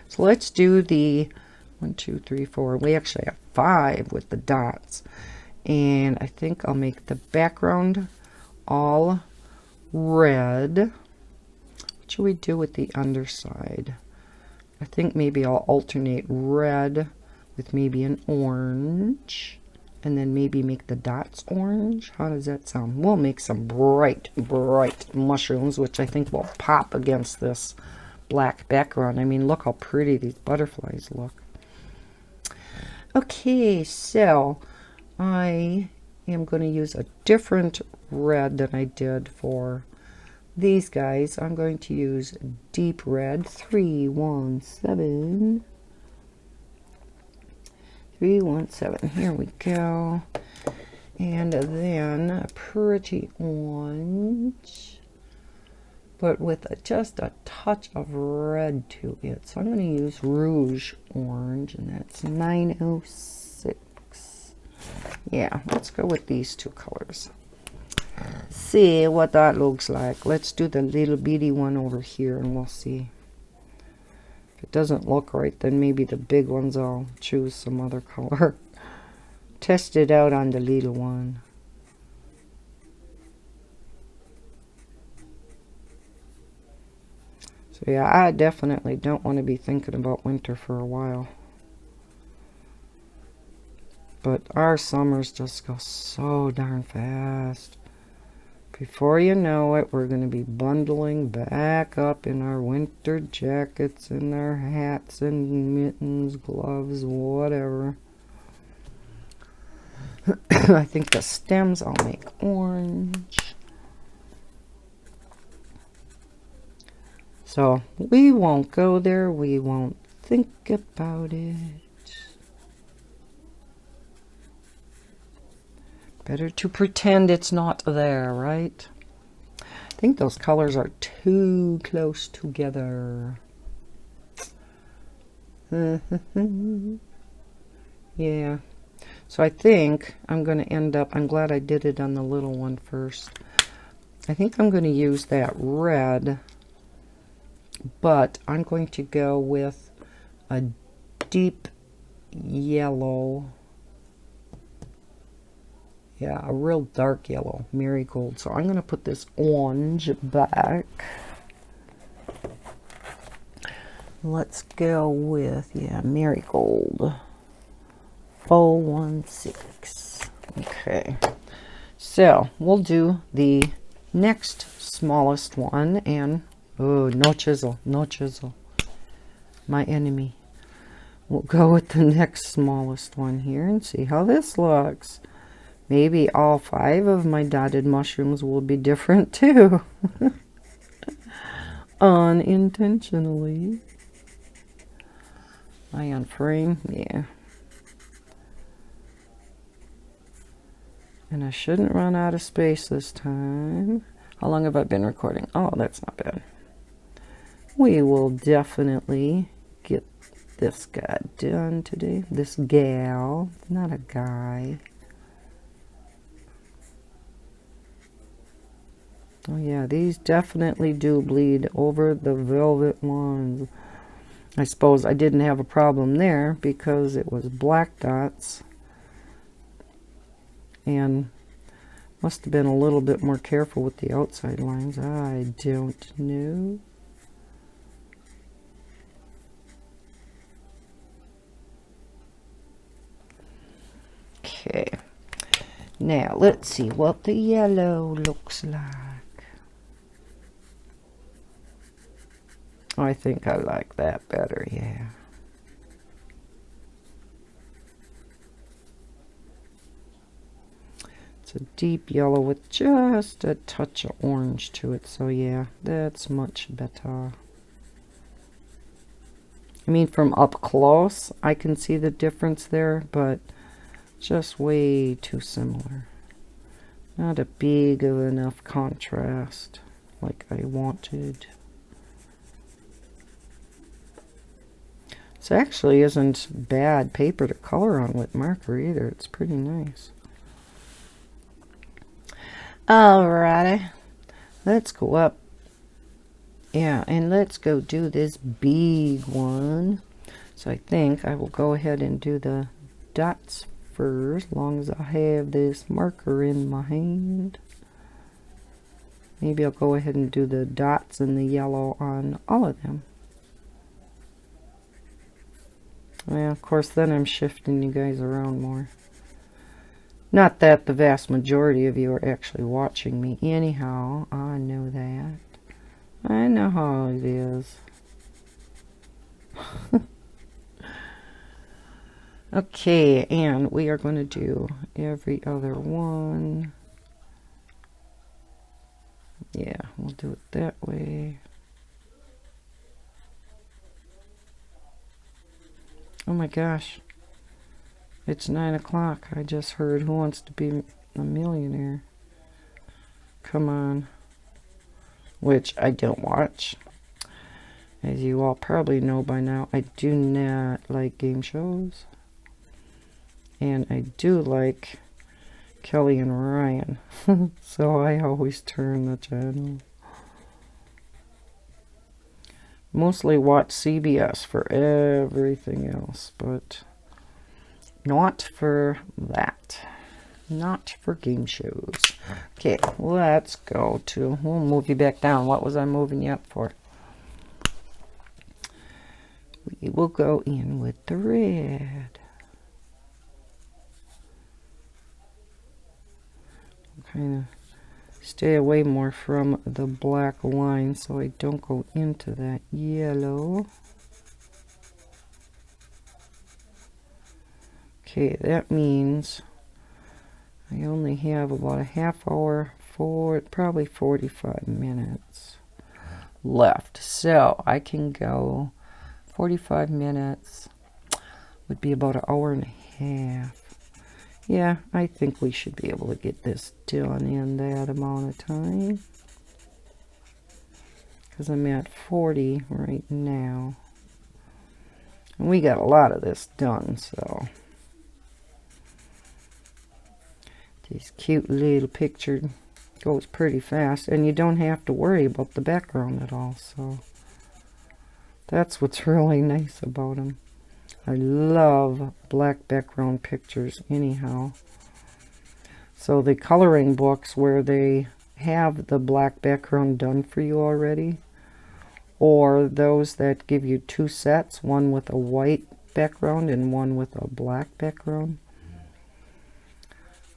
So let's do the 1, 2, 3, 4. We actually have 5 with the dots, and I think I'll make the background all red. What should we do with the underside? I think maybe I'll alternate red with maybe an orange, and then maybe make the dots orange. How does that sound? We'll make some bright mushrooms, which I think will pop against this black background. I mean, look how pretty these butterflies look. Okay, so I am going to use a different red than I did for these guys. I'm going to use deep red, 317. 317. Here we go. And then a pretty orange, but with just a touch of red to it. So I'm going to use rouge orange, and that's 906. Yeah, let's go with these two colors. See what that looks like. Let's do the little bitty one over here, and we'll see. If it doesn't look right, then maybe the big ones I'll choose some other color. Test it out on the little one. So yeah, I definitely don't want to be thinking about winter for a while. But our summers just go so darn fast. Before you know it, we're going to be bundling back up in our winter jackets and our hats and mittens, gloves, whatever. I think the stems I'll make orange. So we won't go there. We won't think about it. Better to pretend it's not there, right? I think those colors are too close together. Yeah. So I think I'm going to end up, I'm glad I did it on the little one first. I think I'm going to use that red, but I'm going to go with a deep yellow. Yeah, a real dark yellow, marigold. So I'm going to put this orange back. Let's go with, yeah, marigold. 416. Okay. So we'll do the next smallest one, and oh, no chisel, no chisel. My enemy. We'll go with the next smallest one here and see how this looks. Maybe all 5 of my dotted mushrooms will be different too. Unintentionally. Am I on frame? Yeah. And I shouldn't run out of space this time. How long have I been recording? Oh, that's not bad. We will definitely get this guy done today. This gal, not a guy. Oh yeah, these definitely do bleed over the velvet lines. I suppose I didn't have a problem there because it was black dots. And must have been a little bit more careful with the outside lines. I don't know. Okay. Now let's see what the yellow looks like. I think I like that better, yeah. It's a deep yellow with just a touch of orange to it, so yeah, that's much better. I mean, from up close, I can see the difference there, but just way too similar. Not a big of enough contrast like I wanted. This actually isn't bad paper to color on with marker either. It's pretty nice. Alrighty, let's go up. Yeah, and let's go do this big one. So I think I will go ahead and do the dots first, as long as I have this marker in my hand. Maybe I'll go ahead and do the dots and the yellow on all of them. Well, of course, then I'm shifting you guys around more. Not that the vast majority of you are actually watching me. Anyhow, I know that. I know how it is. Okay, and we are going to do every other one. Yeah, we'll do it that way. Oh my gosh. It's 9 o'clock. I just heard Who Wants to Be a Millionaire. Come on. Which I don't watch. As you all probably know by now, I do not like game shows. And I do like Kelly and Ryan. So I always turn the channel. Mostly watch CBS for everything else, but not for that. Not for game shows. Okay, let's go to, we'll move you back down. What was I moving you up for? We will go in with the red. Kind of stay away more from the black line so I don't go into that yellow. Okay, that means I only have about a half hour for probably 45 minutes left. So I can go 45 minutes would be about an hour and a half. Yeah, I think we should be able to get this done in that amount of time. Because I'm at 40 right now. And we got a lot of this done, so. This cute little picture goes pretty fast. And you don't have to worry about the background at all, so. That's what's really nice about them. I love black background pictures anyhow. So the coloring books where they have the black background done for you already, or those that give you two sets, one with a white background and one with a black background,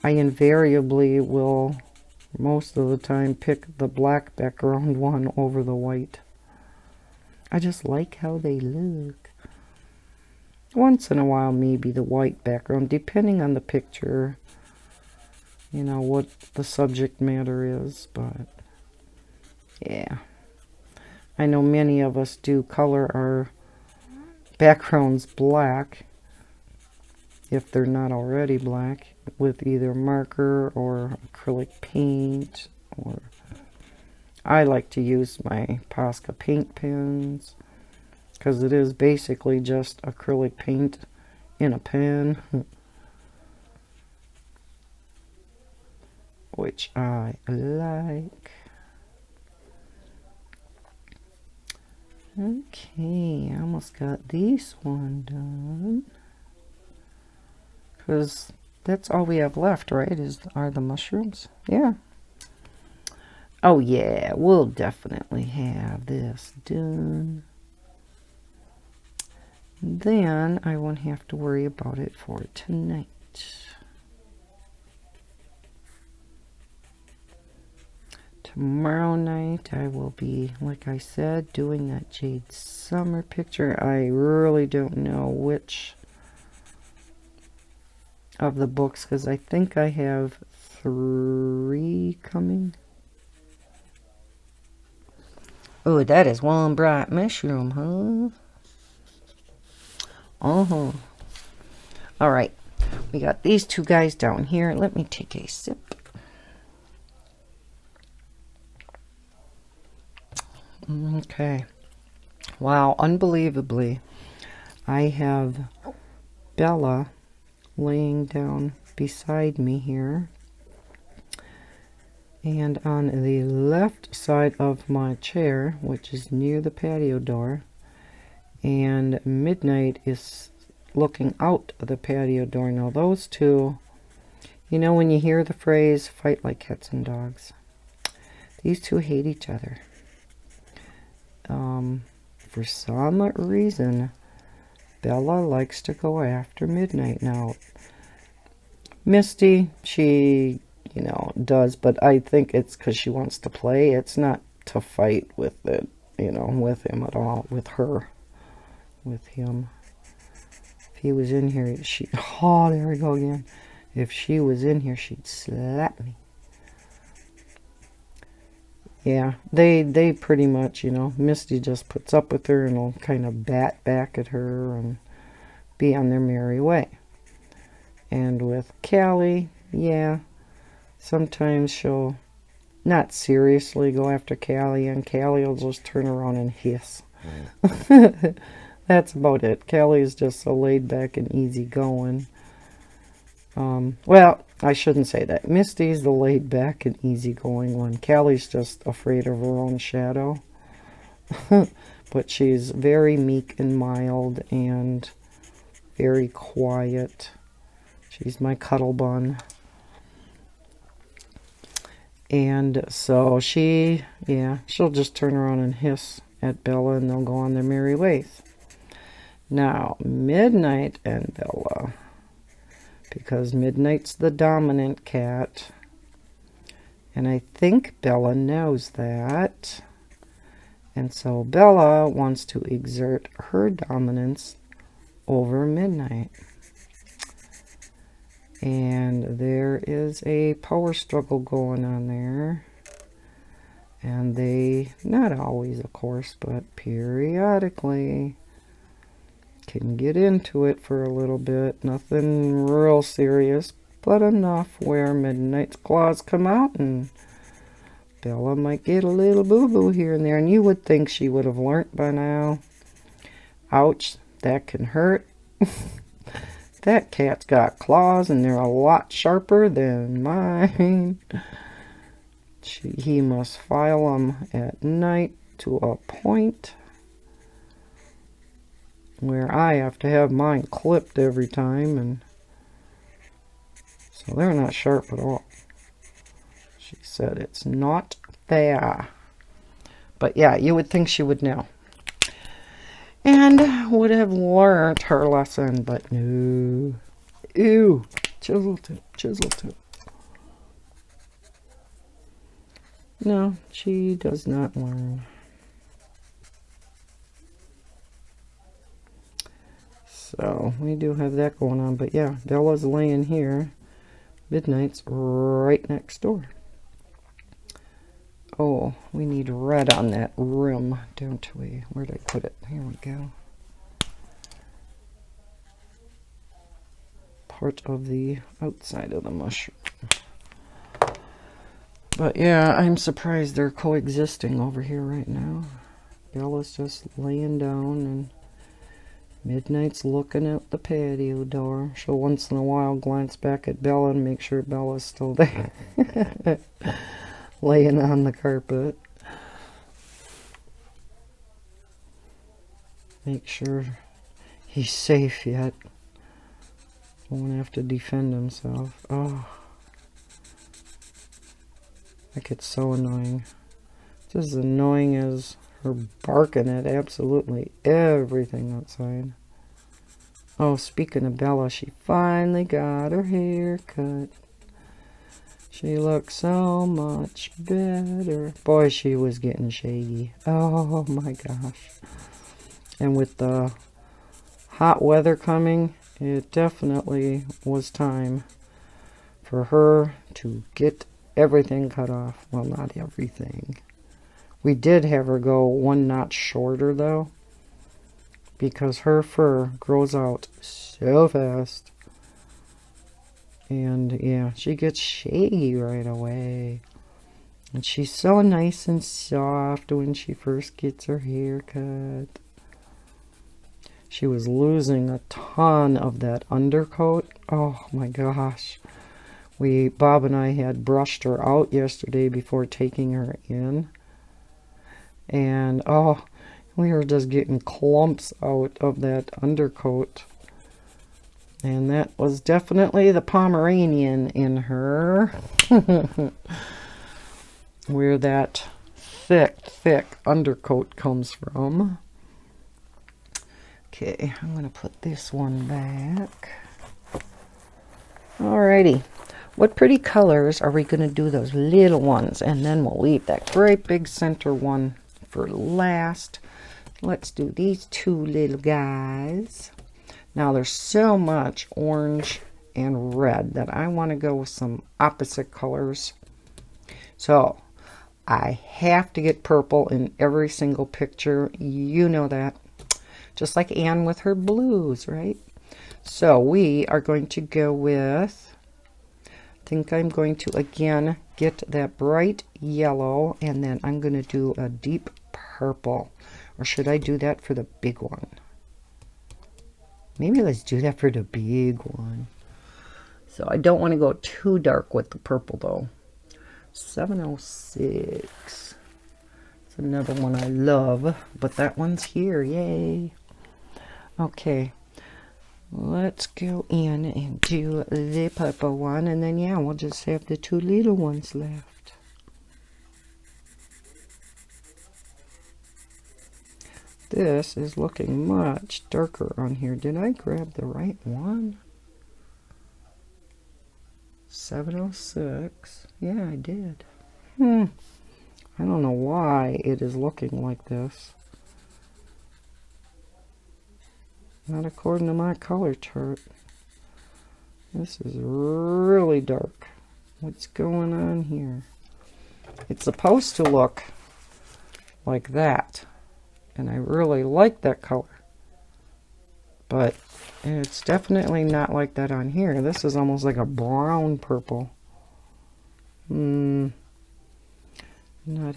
I invariably will most of the time pick the black background one over the white. I just like how they look. Once in a while, maybe the white background, depending on the picture, you know, what the subject matter is, but yeah. I know many of us do color our backgrounds black, if they're not already black, with either marker or acrylic paint, or I like to use my Posca paint pens, because it is basically just acrylic paint in a pen, which I like. Okay, I almost got this one done, because that's all we have left, right? Are the mushrooms? Yeah. Oh yeah, we'll definitely have this done. Then I won't have to worry about it for tonight. Tomorrow night I will be, like I said, doing that Jade Summer picture. I really don't know which of the books, because I think I have 3 coming. Oh, that is one bright mushroom, huh? Uh-huh. All right. We got these 2 guys down here. Let me take a sip. Okay. Wow, unbelievably, I have Bella laying down beside me here. And on the left side of my chair, which is near the patio door, and Midnight is looking out the patio door. Now those 2, you know when you hear the phrase, fight like cats and dogs? These 2 hate each other. For some reason, Bella likes to go after Midnight. Now, Misty, she, you know, does, but I think it's because she wants to play. It's not to fight with it, you know, with him at all, with her, with him. If he was in here, oh, there we go again. If she was in here, she'd slap me. Yeah, they pretty much, you know, Misty just puts up with her and will kind of bat back at her and be on their merry way. And with Callie, yeah, sometimes she'll not seriously go after Callie, and Callie will just turn around and hiss. That's about it. Callie is just so laid back and easy going. Well, I shouldn't say that. Misty's the laid back and easygoing one. Callie's just afraid of her own shadow. But she's very meek and mild and very quiet. She's my cuddle bun. And so she'll just turn around and hiss at Bella, and they'll go on their merry ways. Now, Midnight and Bella, because Midnight's the dominant cat, and I think Bella knows that, and so Bella wants to exert her dominance over Midnight. And there is a power struggle going on there, and they, not always of course, but periodically can get into it for a little bit. Nothing real serious, but enough where Midnight's claws come out and Bella might get a little boo-boo here and there. And you would think she would have learnt by now. Ouch, that can hurt. That cat's got claws and they're a lot sharper than mine. He must file them at night to a point where I have to have mine clipped every time, and so they're not sharp at all. She said it's not fair. But yeah, you would think she would know. And would have learned her lesson, but no. Ew. Chisel tip, chisel tip. No, she does not learn. So we do have that going on. But yeah, Bella's laying here. Midnight's right next door. Oh, we need red on that rim, don't we? Where'd I put it? Here we go. Part of the outside of the mushroom. But yeah, I'm surprised they're coexisting over here right now. Bella's just laying down and Midnight's looking out the patio door. She'll once in a while glance back at Bella and make sure Bella's still there. Laying on the carpet. Make sure he's safe yet. Won't have to defend himself. Oh. That gets so annoying. Just as annoying as her barking at absolutely everything outside. Oh, speaking of Bella, she finally got her hair cut. She looks so much better. Boy, she was getting shaggy. Oh my gosh. And with the hot weather coming, it definitely was time for her to get everything cut off. Well, not everything. We did have her go one notch shorter though, because her fur grows out so fast. And yeah, she gets shaggy right away. And she's so nice and soft when she first gets her hair cut. She was losing a ton of that undercoat. Oh my gosh. Bob and I had brushed her out yesterday before taking her in. And oh, we were just getting clumps out of that undercoat. And that was definitely the Pomeranian in her. Where that thick undercoat comes from. Okay, I'm going to put this one back. Alrighty. What pretty colors are we going to do those little ones? And then we'll leave that great big center one for last. Let's do these two little guys. Now there's so much orange and red that I want to go with some opposite colors. So I have to get purple in every single picture. You know that. Just like Anne with her blues, right? So we are going to go with, I think I'm going to again get that bright yellow, and then I'm going to do a deep purple. Or should I do that for the big one? Maybe let's do that for the big one. So I don't want to go too dark with the purple though. 706. It's another one I love, but that one's here. Yay. Okay. Let's go in and do the purple one, and then yeah, we'll just have the two little ones left. This is looking much darker on here. Did I grab the right one? 706. Yeah, I did. I don't know why it is looking like this. Not according to my color chart. This is really dark. What's going on here? It's supposed to look like that. And I really like that color. But It's definitely not like that on here. This is almost like a brown purple. Not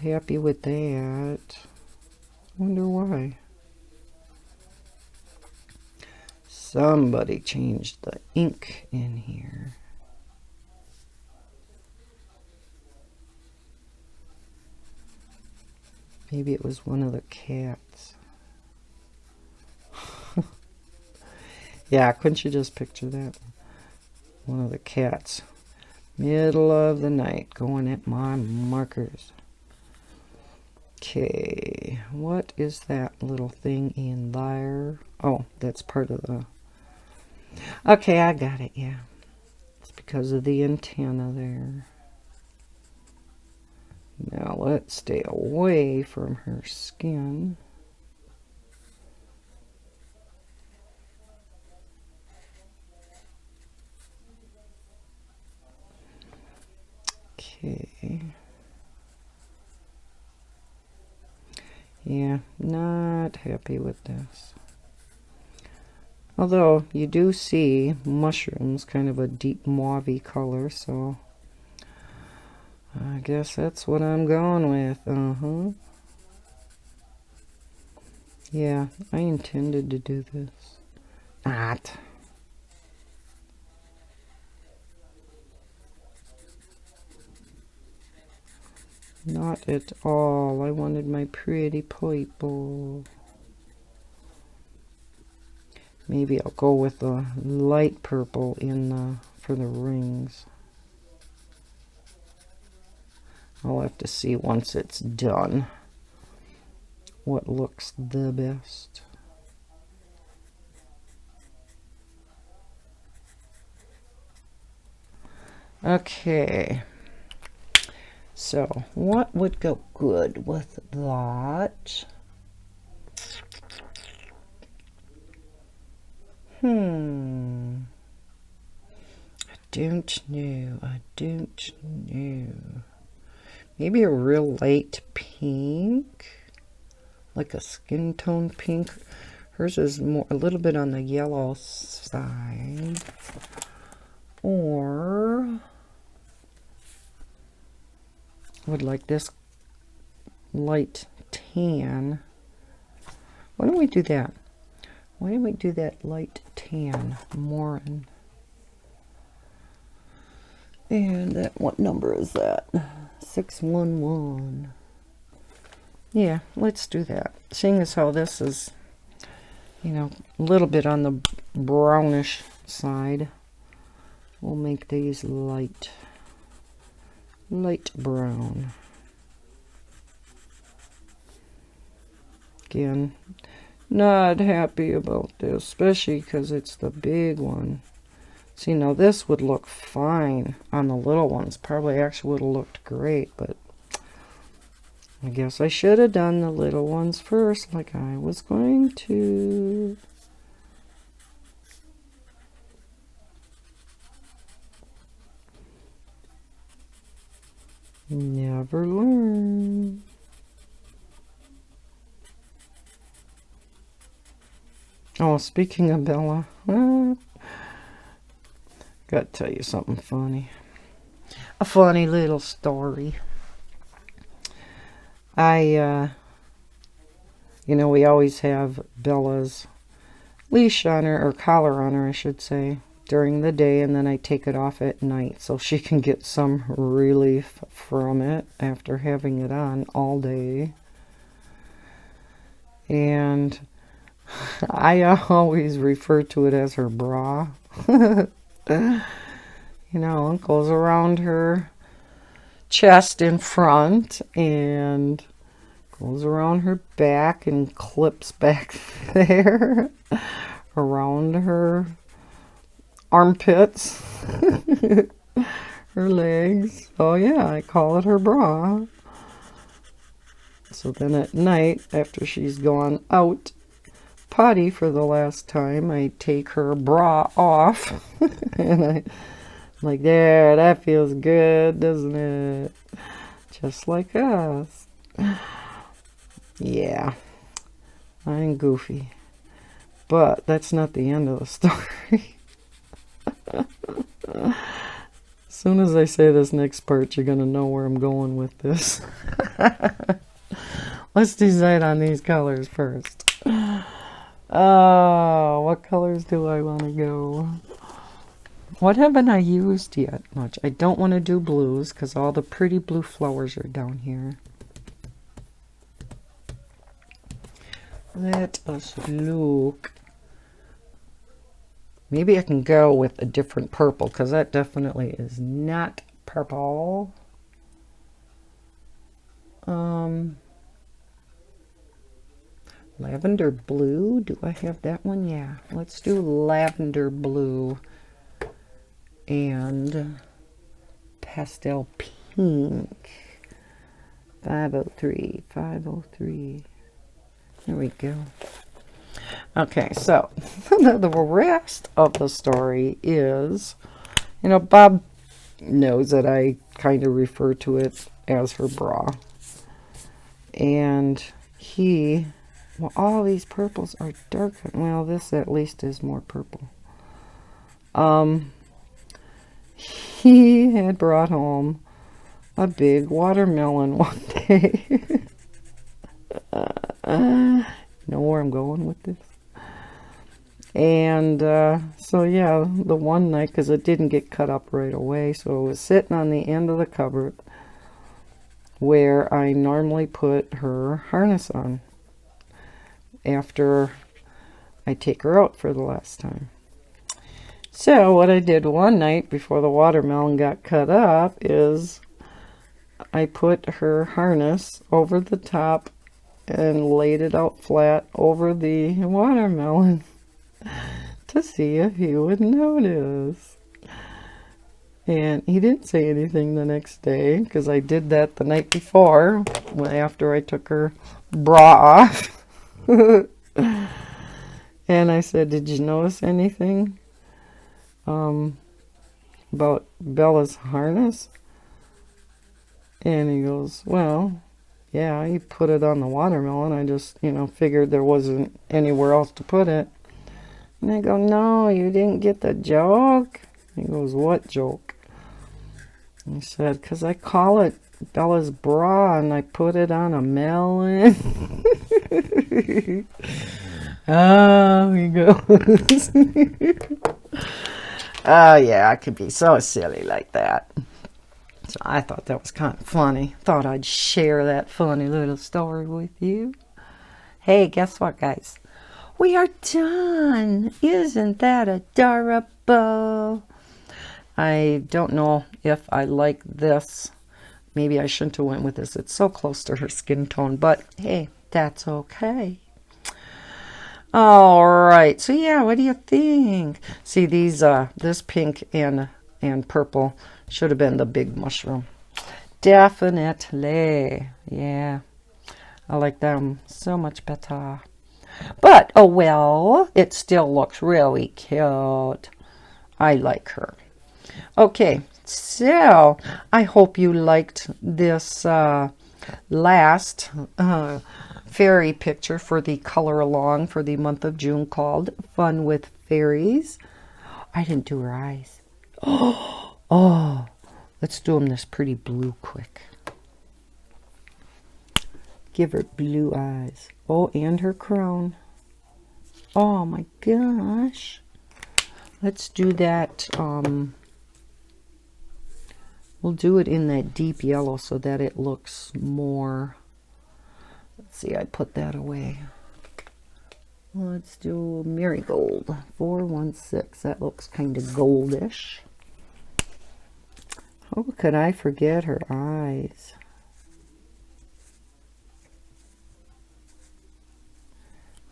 happy with that. Wonder why. Somebody changed the ink in here. Maybe it was one of the cats. Yeah, couldn't you just picture that? One of the cats. Middle of the night, going at my markers. Okay, what is that little thing in there? Oh, that's part of the... Okay, I got it, yeah. It's because of the antenna there. Now let's stay away from her skin. Okay. Yeah, not happy with this. Although you do see mushrooms, kind of a deep mauve-y color, so I guess that's what I'm going with. Yeah, I intended to do this. Not. Not at all. I wanted my pretty purple. Maybe I'll go with the light purple in the, for the rings. I'll have to see once it's done what looks the best. Okay. So, what would go good with that? I don't know. I don't know. Maybe a real light pink, like a skin tone pink. Hers is more, a little bit on the yellow side. Or I would like this light tan. Why don't we do that? Why don't we do that light tan more in? And that, what number is that? 611. Yeah, let's do that. Seeing as how this is, you know, a little bit on the brownish side, we'll make these light brown. Again, not happy about this, especially because it's the big one. See, now this would look fine on the little ones. Probably actually would have looked great, but I guess I should have done the little ones first, like I was going to. Never learn. Oh, speaking of Bella, gotta tell you something funny. A funny little story. You know, we always have Bella's leash on her, or collar on her, I should say, during the day, and then I take it off at night so she can get some relief from it after having it on all day. And I always refer to it as her bra. You know, it goes around her chest in front and goes around her back and clips back there around her armpits, her legs. Oh yeah, I call it her bra. So then at night, after she's gone out potty for the last time, I take her bra off and I'm like, there, that feels good, doesn't it? Just like us. Yeah, I'm goofy. But that's not the end of the story. As soon as I say this next part, you're going to know where I'm going with this. Let's decide on these colors first. Oh, what colors do I want to go? What haven't I used yet much? I don't want to do blues because all the pretty blue flowers are down here. Let us look. Maybe I can go with a different purple because that definitely is not purple. Lavender blue. Do I have that one? Yeah. Let's do lavender blue and pastel pink. 503, 503. There we go. Okay, so the rest of the story is, you know, Bob knows that I kind of refer to it as her bra. And he, well, all these purples are dark. Well, this at least is more purple. He had brought home a big watermelon one day. Know where I'm going with this? And so yeah, the one night, because it didn't get cut up right away, so it was sitting on the end of the cupboard where I normally put her harness on after I take her out for the last time. So what I did one night before the watermelon got cut up is I put her harness over the top and laid it out flat over the watermelon to see if he would notice. And he didn't say anything the next day because I did that the night before after I took her bra off. And I said, "Did you notice anything about Bella's harness?" And he goes, "Well, yeah, you put it on the watermelon. I just, you know, figured there wasn't anywhere else to put it." And I go, "No, you didn't get the joke?" He goes, "What joke?" He said, "'Cause I call it Bella's bra and I put it on a melon." Oh, he goes. Oh, yeah, I could be so silly like that. So I thought that was kind of funny. Thought I'd share that funny little story with you. Hey, guess what, guys? We are done. Isn't that adorable? I don't know if I like this. Maybe I shouldn't have went with this. It's so close to her skin tone, but hey, that's okay. All right. So yeah, what do you think? See, these this pink and purple should have been the big mushroom. Definitely. Yeah. I like them so much better. But, oh well, it still looks really cute. I like her. Okay, so I hope you liked this last fairy picture for the color along for the month of June called Fun with Fairies. I didn't do her eyes. Oh, let's do them this pretty blue quick. Give her blue eyes. Oh, and her crown. Oh my gosh. Let's do that. We'll do it in that deep yellow so that it looks more. Let's see, I put that away. Let's do marigold 416. That looks kind of goldish. How could I forget her eyes?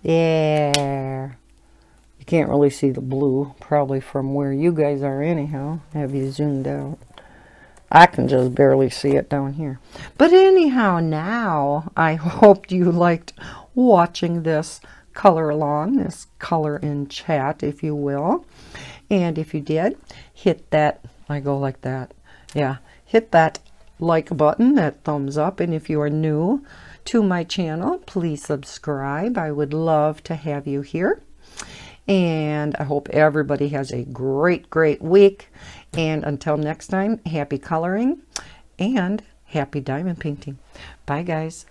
Yeah. You can't really see the blue, probably from where you guys are anyhow. Have you zoomed out? I can just barely see it down here. But anyhow, now, I hoped you liked watching this color along, this color in chat, if you will. And if you did, hit that, I go like that. Yeah, hit that like button, that thumbs up. And if you are new to my channel, please subscribe. I would love to have you here. And I hope everybody has a great, great week. And until next time, happy coloring and happy diamond painting. Bye, guys.